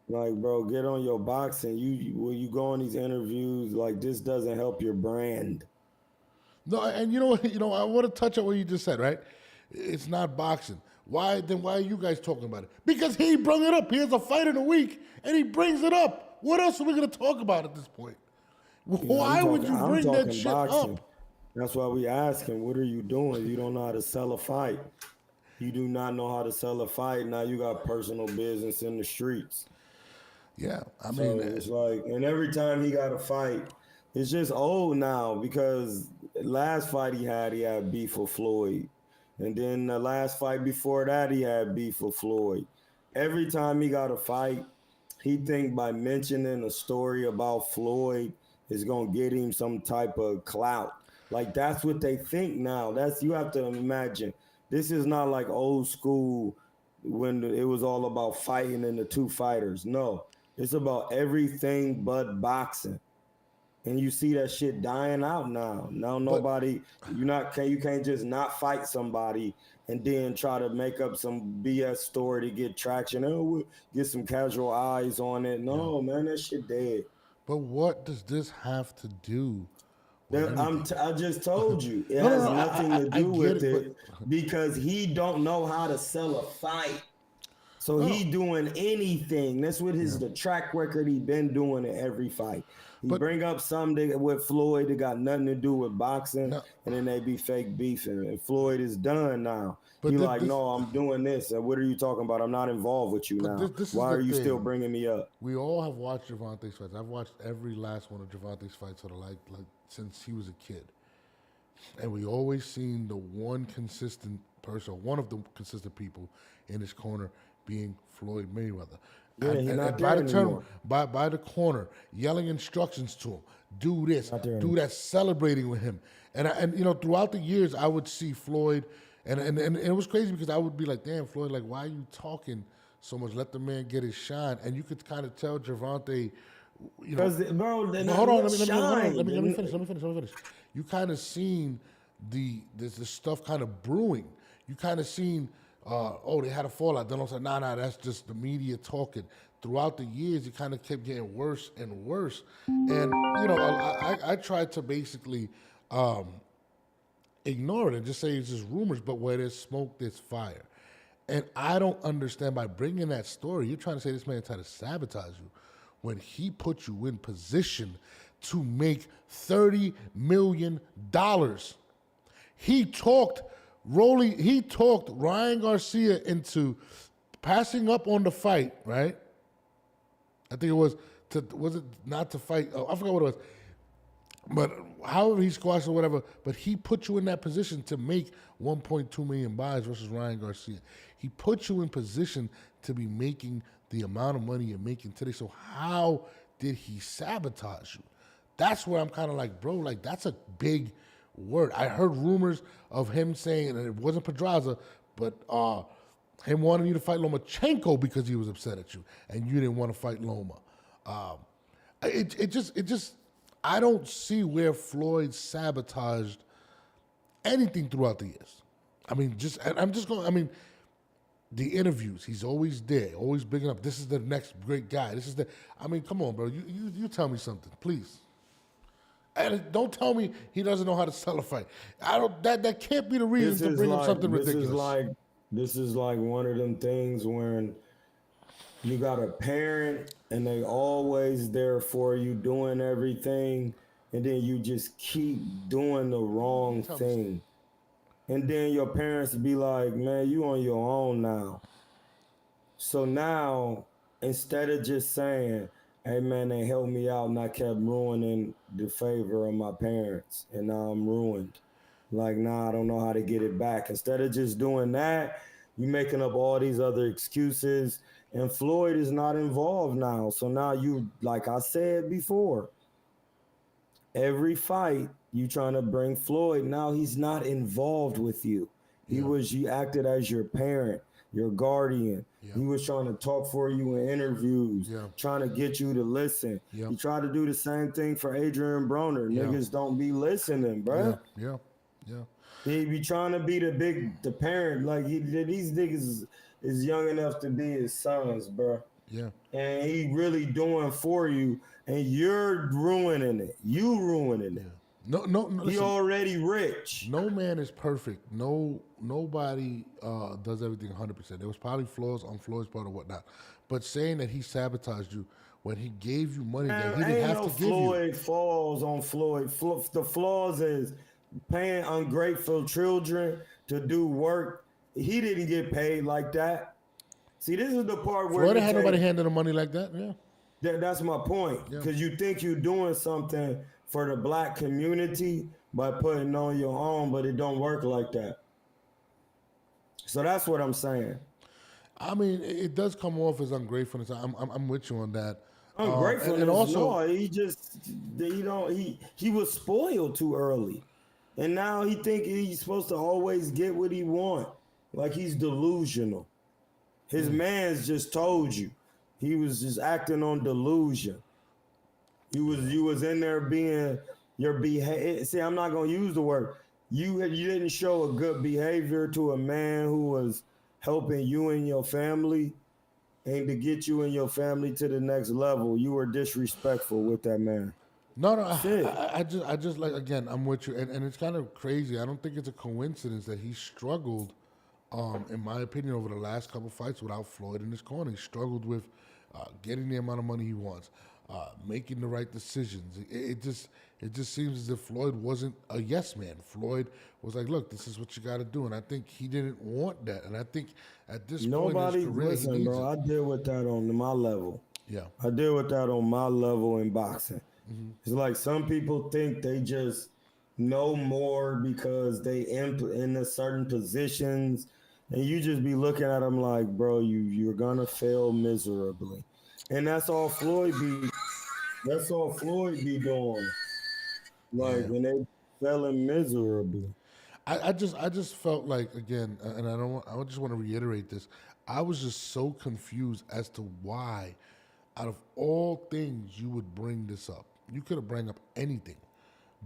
Like, bro, get on your boxing. When you go on these interviews, like this doesn't help your brand. No, and you know what? You know, I want to touch on what you just said, right? It's not boxing. Why are you guys talking about it? Because he brought it up. He has a fight in a week, and he brings it up. What else are we going to talk about at this point? Why would you bring that shit up? That's why we ask him, what are you doing? You don't know how to sell a fight. You do not know how to sell a fight. Now you got personal business in the streets. Yeah, I So mean, it's like, and every time he got a fight, it's just old now because last fight he had beef with Floyd. And then the last fight before that, he had beef with Floyd. Every time he got a fight, he think by mentioning a story about Floyd is going to get him some type of clout. Like that's what they think now. You have to imagine. This is not like old school when it was all about fighting and the two fighters. No, it's about everything but boxing. And you see that shit dying out now. Now nobody, you can't just not fight somebody and then try to make up some BS story to get traction. Oh, get some casual eyes on it. No, man, that shit dead. But what does this have to do? I just told you it has nothing to do with it because he don't know how to sell a fight. So he doing anything. That's what the track record he been doing in every fight. He bring up something with Floyd that got nothing to do with boxing, and then they be fake beefing. And Floyd is done now. No, I'm doing this. And what are you talking about? I'm not involved with you now. Why are you still bringing me up? We all have watched Gervonta's fights. I've watched every last one of Gervonta's fights sort of like since he was a kid. And we always seen the one consistent person, one of the consistent people in his corner being Floyd Mayweather. Yeah, and by the corner, yelling instructions to him, do this, do that, celebrating with him. And you know, throughout the years, I would see Floyd, and it was crazy because I would be like, damn, Floyd, like, why are you talking so much? Let the man get his shine. And you could kind of tell Gervonta, you know, hold on, let me finish. You kind of seen the stuff kind of brewing. You kind of seen, they had a fallout. Then I was like, nah, that's just the media talking. Throughout the years, it kind of kept getting worse and worse. And, you know, I tried to basically ignore it and just say it's just rumors, but where there's smoke, there's fire. And I don't understand, by bringing that story, you're trying to say this man tried to sabotage you when he put you in position to make $30 million. He talked Ryan Garcia into passing up on the fight, right? I think it was it not to fight? Oh, I forgot what it was. But however he squashed or whatever, but he put you in that position to make 1.2 million buys versus Ryan Garcia. He put you in position to be making the amount of money you're making today. So how did he sabotage you? That's where I'm kind of like, bro, like that's a big word. I heard rumors of him saying, and it wasn't Pedraza, but him wanting you to fight Lomachenko because he was upset at you, and you didn't want to fight Loma. It just, I don't see where Floyd sabotaged anything throughout the years. I mean, the interviews, he's always there, always bigging up. This is the next great guy. Come on, bro. You tell me something, please. And don't tell me he doesn't know how to sell a fight. That can't be the reason to bring up something ridiculous. This is like one of them things when you got a parent and they always there for you doing everything, and then you just keep doing the wrong thing. And then your parents be like, man, you on your own now. So now, instead of just saying, hey man, they helped me out and I kept ruining the favor of my parents and now I'm ruined. Like, nah, I don't know how to get it back. Instead of just doing that, you making up all these other excuses, and Floyd is not involved now. So now you, like I said before, every fight you trying to bring Floyd, now he's not involved with you. You acted as your parent. your guardian. Yeah. He was trying to talk for you in interviews, Yeah. trying to get you to listen. Yeah. He tried to do the same thing for Adrian Broner. Yeah. Niggas don't be listening, bruh. Yeah. Yeah. He be trying to be the parent. Like these niggas is young enough to be his sons, bruh. Yeah. And he really doing for you, and you're ruining it. You ruining it. No. He Listen, already rich. no man is perfect. Nobody does everything 100%. There was probably flaws on Floyd's part or whatnot. But saying that he sabotaged you when he gave you money that he didn't Ain't have no to give you. Floyd falls on Floyd. The flaws is paying ungrateful children to do work. He didn't get paid like that. See, this is the part where Floyd you had take- nobody handing him money like that. Yeah. that's my point. Because you think you're doing something for the black community by putting on your own, but it don't work like that. So that's what I'm saying. I mean, it does come off as ungratefulness. I'm with you on that. Ungratefulness. and also, no, he just he was spoiled too early, and now he think he's supposed to always get what he want. Like he's delusional. His man's just told you. He was just acting on delusion. You was in there being your behavior. See, I'm not gonna use the word. You didn't show a good behavior to a man who was helping you and your family, and to get you and your family to the next level. You were disrespectful with that man. No, I just like, again, I'm with you, and it's kind of crazy. I don't think it's a coincidence that he struggled, in my opinion, over the last couple fights without Floyd in his corner. He struggled with getting the amount of money he wants, making the right decisions. It just seems as if Floyd wasn't a yes man. Floyd was like, look, this is what you got to do, and I think he didn't want that. And I think at this point in his career, listen, he needs bro. it. I deal with that on my level. Yeah. I deal with that on my level in boxing. Mm-hmm. It's like some people think they just know more because they in the certain positions, and you just be looking at them like, bro, you're gonna fail miserably, and that's all Floyd be. That's all Floyd be doing. Like when they failing miserably. I just felt like, again, and I just want to reiterate this. I was just so confused as to why, out of all things, you would bring this up. You could have bring up anything,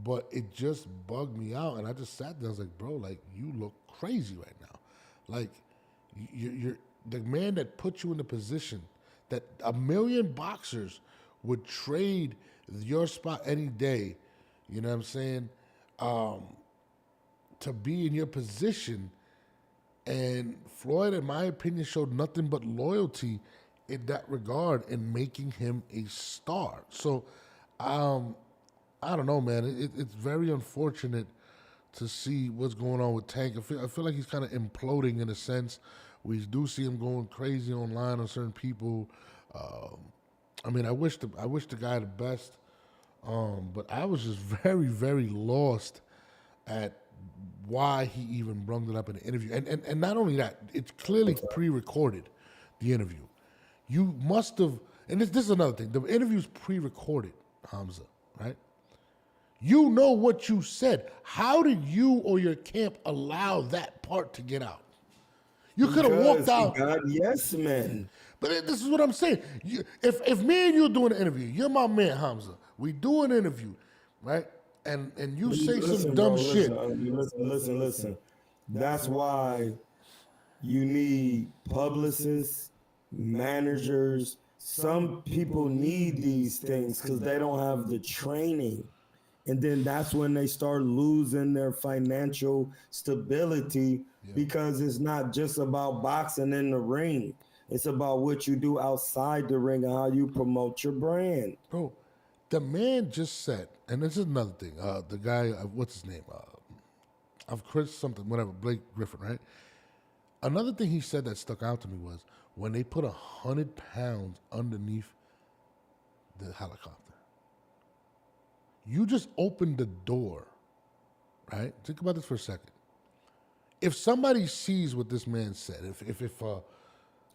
but it just bugged me out, and I just sat there. I was like, bro, like, you look crazy right now. Like, you're the man that put you in the position that 1 million boxers would trade your spot any day. You know what I'm saying? To be in your position, and Floyd, in my opinion, showed nothing but loyalty in that regard in making him a star. So, I don't know, man. It's very unfortunate to see what's going on with Tank. I feel like he's kind of imploding in a sense. We do see him going crazy online on certain people. I mean, I wish the guy the best, but I was just very, very lost at why he even brought it up in the interview. And not only that, it's clearly pre-recorded, the interview. You must have, and this is another thing, the interview's pre-recorded, Hamza, right? You know what you said. How did you or your camp allow that part to get out? You could have walked out. Yes, man. But this is what I'm saying. If me and you are doing an interview, you're my man, Hamza. We do an interview, right? And you say some dumb shit. Listen. That's why you need publicists, managers. Some people need these things because they don't have the training. And then that's when they start losing their financial stability because it's not just about boxing in the ring. It's about what you do outside the ring and how you promote your brand. Bro, the man just said, and this is another thing, the guy, what's his name? Of CRUZ something, whatever, Blake Griffin, right? Another thing he said that stuck out to me was when they put 100 pounds underneath the helicopter. You just opened the door, right? Think about this for a second. If somebody sees what this man said,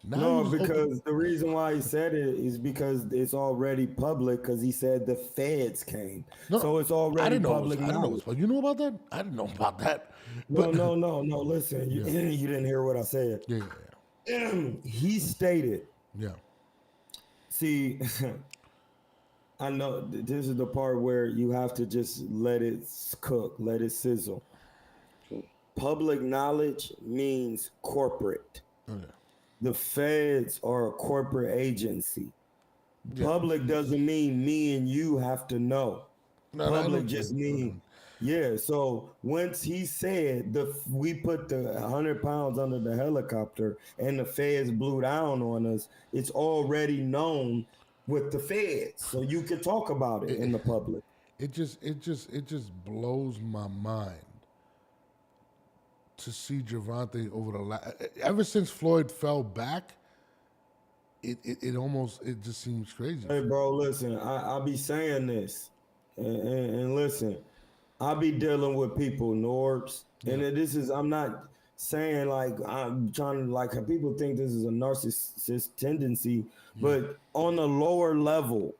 because the reason why he said it is because it's already public. Because he said the feds came, so it's already public. I didn't know. You knew about that? I didn't know about that. No. Listen, you didn't hear what I said. Yeah. He stated, Yeah. see, I know this is the part where you have to just let it cook, let it sizzle. Public knowledge means corporate. Okay. The feds are a corporate agency. Yeah. Public doesn't mean me and you have to know. No, I know Public what just you mean. mean, yeah. So once he said we put the 100 pounds under the helicopter and the feds blew down on us, it's already known with the feds. So you can talk about it in the public. It just blows my mind to see Javante over ever since Floyd fell back. It just seems crazy. Hey, bro, listen, I be saying this, and listen, I be dealing with people, Norbs, and I'm not saying like I'm trying to like people think this is a narcissist tendency, but on a lower level,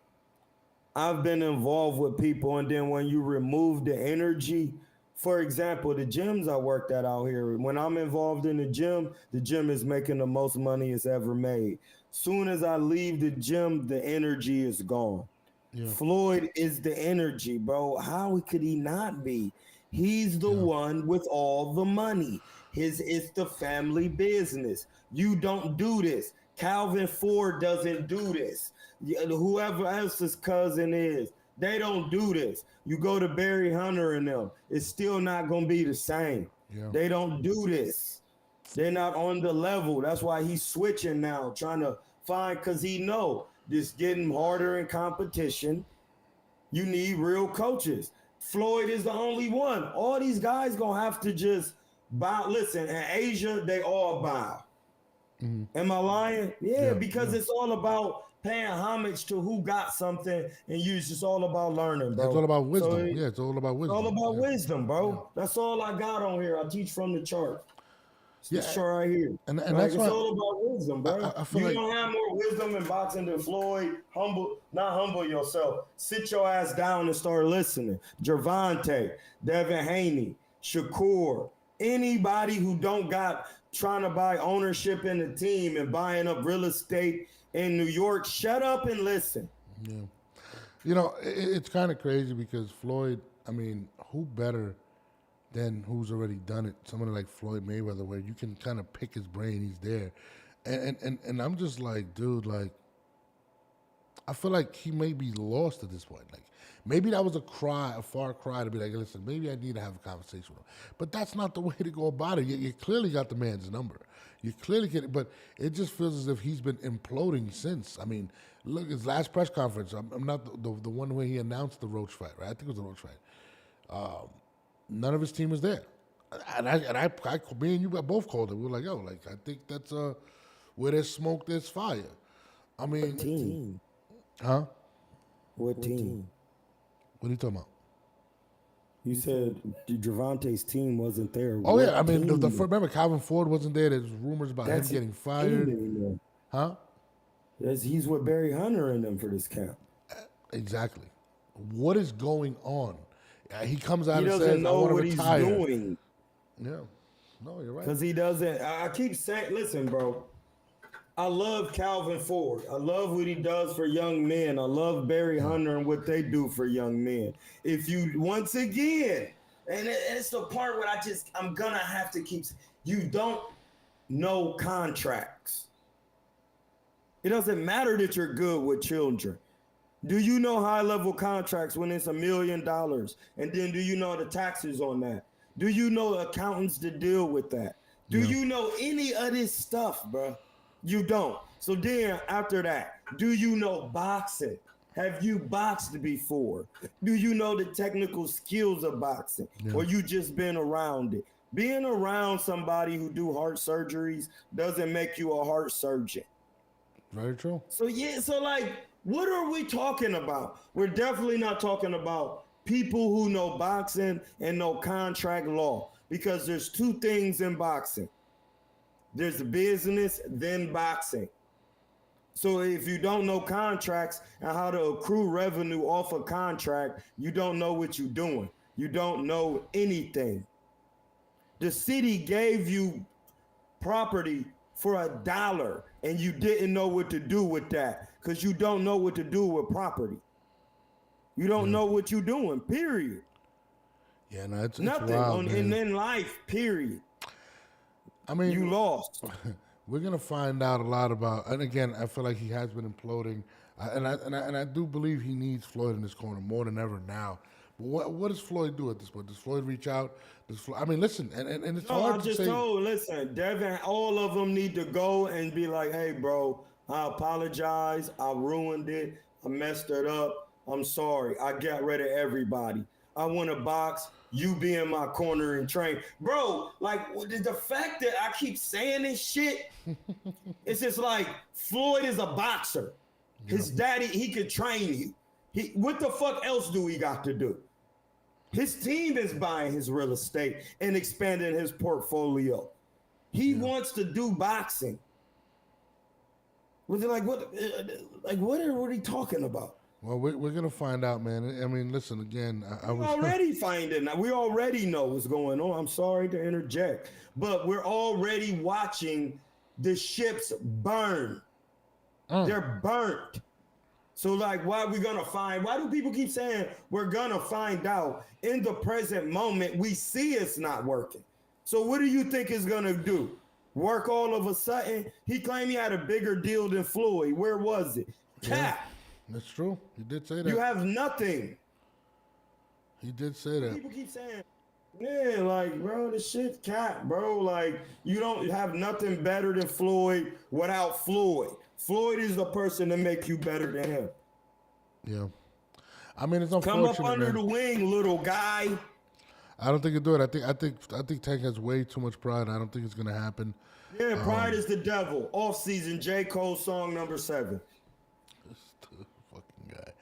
I've been involved with people, and then when you remove the energy, for example, the gyms I worked at out here, when I'm involved in the gym is making the most money it's ever made. Soon as I leave the gym, the energy is gone. Yeah. Floyd is the energy, bro. How could he not be? He's the one with all the money. It's the family business. You don't do this. Calvin Ford doesn't do this. Whoever else's cousin is, they don't do this. You go to Barry Hunter and them, it's still not gonna be the same. Yeah. They don't do this. They're not on the level. That's why he's switching now, trying to find, because he know this getting harder in competition. You need real coaches. Floyd is the only one. All these guys gonna have to just bow. Listen, in Asia, they all bow. Am I lying? Yeah, because it's all about paying homage to who got something, and it's just all about learning, bro. It's all about wisdom. So It's all about wisdom. all about wisdom, bro. That's all I got on here. I teach from the chart. It's the chart right here. And Like, that's it's why all about wisdom, bro. I feel You like- don't have more wisdom in boxing than Floyd. Not humble yourself. Sit your ass down and start listening. Gervonta, Devin Haney, Shakur, anybody who don't got trying to buy ownership in the team and buying up real estate in New York, shut up and listen. Yeah. You know, it's kind of crazy because Floyd, I mean, who better than who's already done it? Someone like Floyd Mayweather, where you can kind of pick his brain, he's there. And I'm just like, dude, like, I feel like he may be lost at this point. Like, maybe that was a far cry to be like, listen, maybe I need to have a conversation with him. But that's not the way to go about it. You clearly got the man's number. You clearly get it, but it just feels as if he's been imploding since. I mean, look, his last press conference, I'm not the one where he announced the Roach fight, right? I think it was the Roach fight. None of his team was there. Me and you both called it. We were like, yo, like, I think that's where there's smoke, there's fire. I mean, Team. huh? What team? What are you talking about? You said Gervonta's team wasn't there. Oh, What yeah. I mean, team? remember, Calvin Ford wasn't there. There's rumors about That's him getting team fired. anymore. Huh? He's with Barry Hunter and them for this camp. Exactly. What is going on? He comes out He and doesn't says, I know want to what he's retire. doing Yeah. No, you're right. because he doesn't. I keep saying, listen, bro. I love Calvin Ford. I love what he does for young men. I love Barry Hunter and what they do for young men. If you, once again, and it's the part where I'm going to have to keep, you don't know contracts. It doesn't matter that you're good with children. Do you know high-level contracts when it's $1 million? And then do you know the taxes on that? Do you know accountants to deal with that? Do you know any of this stuff, bro? You don't. So then after that, do you know boxing? Have you boxed before? Do you know the technical skills of boxing? Or you just been around it? Being around somebody who do heart surgeries doesn't make you a heart surgeon. Very true. So so like, what are we talking about? We're definitely not talking about people who know boxing and know contract law, because there's two things in boxing. There's business, then boxing. So if you don't know contracts and how to accrue revenue off a contract, you don't know what you're doing. You don't know anything. The city gave you property for $1 and you didn't know what to do with that because you don't know what to do with property. You don't know what you're doing, period. Yeah, no, it's Nothing wild, man. in life, period. I mean, You lost. we're gonna find out a lot about. And again, I feel like he has been imploding, and I do believe he needs Floyd in this corner more than ever now. But what does Floyd do at this point? Does Floyd reach out? Does Floyd, I mean, listen, and it's No, hard I to just say. told, listen, Devin, all of them need to go and be like, hey, bro, I apologize. I ruined it. I messed it up. I'm sorry. I got rid of everybody. I want to box. You be in my corner and train. Bro, like the fact that I keep saying this shit, it's just like Floyd is a boxer. His daddy, he could train you. What the fuck else do he got to do? His team is buying his real estate and expanding his portfolio. He wants to do boxing. Was it like what? What are we talking about? Well, we're gonna find out, man. I mean, listen again. I We was already finding out. We already know what's going on. I'm sorry to interject, but we're already watching the ships burn. They're burnt. So, like, why do people keep saying we're gonna find out? In the present moment, we see it's not working. So what do you think it's gonna do? Work all of a sudden? He claimed he had a bigger deal than Floyd. Where was it? Cap. That's true. He did say that. You have nothing. He did say that. People keep saying, yeah, like, bro, this shit cap, bro. Like, you don't have nothing better than Floyd without Floyd. Floyd is the person to make you better than him. Yeah. I mean, it's Come unfortunate. up under man. the wing, little guy. I don't think he'll do it. I think Tank has way too much pride. I don't think it's gonna happen. Yeah, pride is the devil. Off-season J. Cole song number 7. Fucking guy.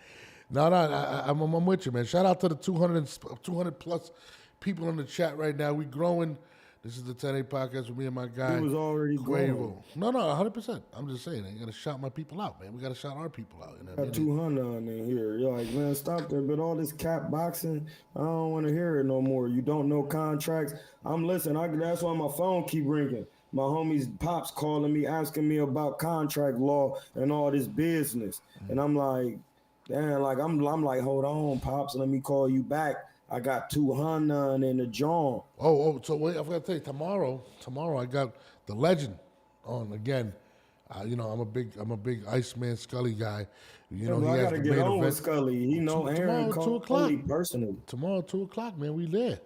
No, I'm with you, man. Shout out to the 200 plus people in the chat right now. We growing. This is the 10A podcast with me and my guy. It was already Quavo. growing. No, 100%. I'm just saying, I gotta shout my people out, man. We gotta shout our people out. You know what I Got mean? 200 on in here. You're like, man, stop that. But all this cap boxing, I don't want to hear it no more. You don't know contracts. I'm listening. That's why my phone keep ringing. My homie's pops calling me, asking me about contract law and all this business. And I'm like, damn, like I'm like, hold on, pops, let me call you back. I got 200 in the jaw. So wait, I forgot to tell you, tomorrow I got the legend on again. You know, I'm a big Iceman Scully guy. You know, I he has gotta the get main on with event. Scully. He know Aaron Tomorrow, 2 Coley o'clock. personally. Tomorrow, 2 o'clock, man. We there.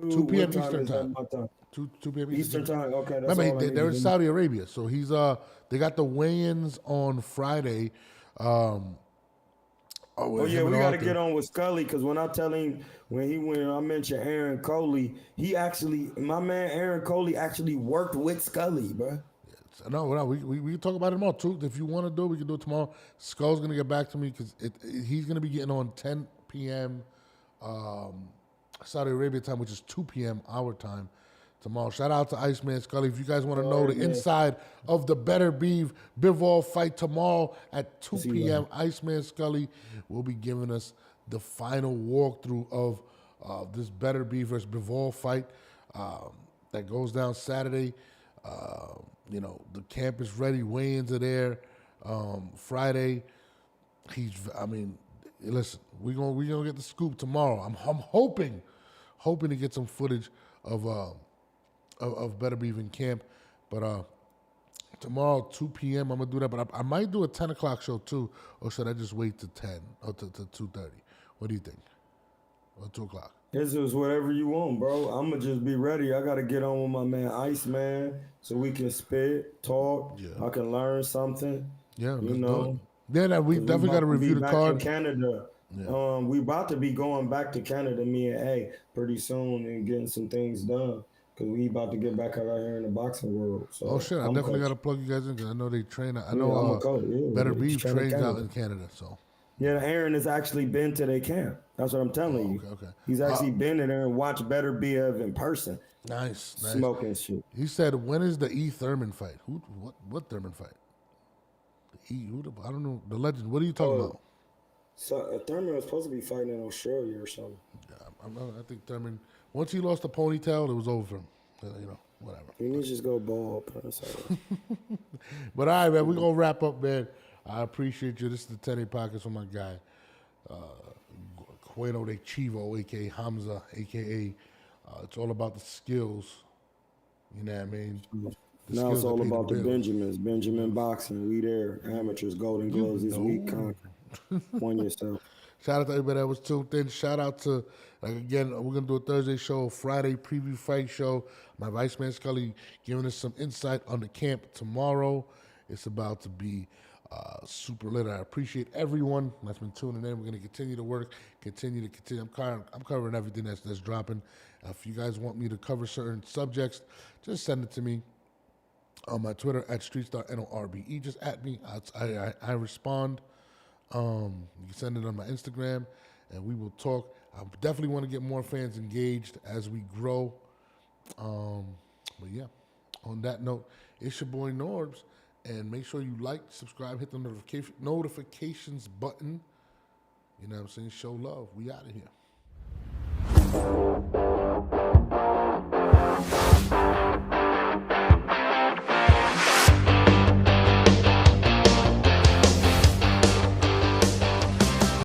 2 What p.m. time Eastern is that time. my time? 2 p.m. Eastern time. Okay, that's Remember, all I need they're in to Saudi Arabia, so he's they got the weigh-ins on Friday. Oh yeah, we got to get on with Scully because when I tell him when I mentioned Aaron Coley, my man Aaron Coley actually worked with Scully, bro. No, we can talk about it tomorrow too. If you want to do it, we can do it tomorrow. Skull's gonna get back to me because he's gonna be getting on 10 p.m. Saudi Arabia time, which is 2 p.m. our time tomorrow. Shout out to Iceman Scully. If you guys want to know the inside of the Better Beef Bivol fight tomorrow at 2 p.m., Iceman Scully will be giving us the final walkthrough of this Better Beef versus Bivol fight that goes down Saturday. You know, the camp is ready. Weigh-ins are there. Friday, listen, we're gonna get the scoop tomorrow. I'm hoping to get some footage of Better Beef in camp. But tomorrow, 2 p.m., I'm gonna do that. But I might do a 10 o'clock show too, or should I just wait to 10 or to 2:30? What do you think? Or 2 o'clock? This is whatever you want, bro. I'm gonna just be ready. I gotta get on with my man Iceman so we can spit, talk. Yeah. I can learn something. Yeah, you know. Yeah, we definitely got to review the card. In Canada. Yeah. We about to be going back to Canada, me and A, pretty soon and getting some things done. Because we about to get back out here in the boxing world. So I definitely got to plug you guys in because I know they train. I know I'm a coach. Better Beef trains out in Canada. So yeah, Aaron has actually been to their camp. That's what I'm telling you. Okay. He's actually been in there and watched Better Beef in person. Nice. Smoking shit. He said, when is the E. Thurman fight? What Thurman fight? I don't know. The legend. What are you talking about? So Thurman was supposed to be fighting in Australia or something. Yeah, I think Thurman. Once he lost the ponytail, it was over for him. You know. whatever. You need to just go bald, Prince. But all right, man, we're going to wrap up, man. I appreciate you. This is the 10 Pockets with my guy, Cueno de Chivo, a.k.a. Hamza, a.k.a. It's all about the skills. You know what I mean? The Now it's skills that all pay about the bills. Benjamins. Benjamin Boxing. We there. Amateurs, Golden Gloves this week. know. Won yourself. Shout out to everybody that was tuned in. Shout out to, like, again, we're going to do a Thursday show, Friday preview fight show. My Vice Man Scully giving us some insight on the camp tomorrow. It's about to be super lit. I appreciate everyone that's been tuning in. We're going to continue to work, continue. I'm covering everything that's dropping. If you guys want me to cover certain subjects, just send it to me on my Twitter at StreetStarNORBE. Just at me. I respond. You can send it on my Instagram, and we will talk. I definitely want to get more fans engaged as we grow. But yeah, on that note, it's your boy Norbs, and make sure you like, subscribe, hit the notifications button. You know what I'm saying? Show love. We out of here.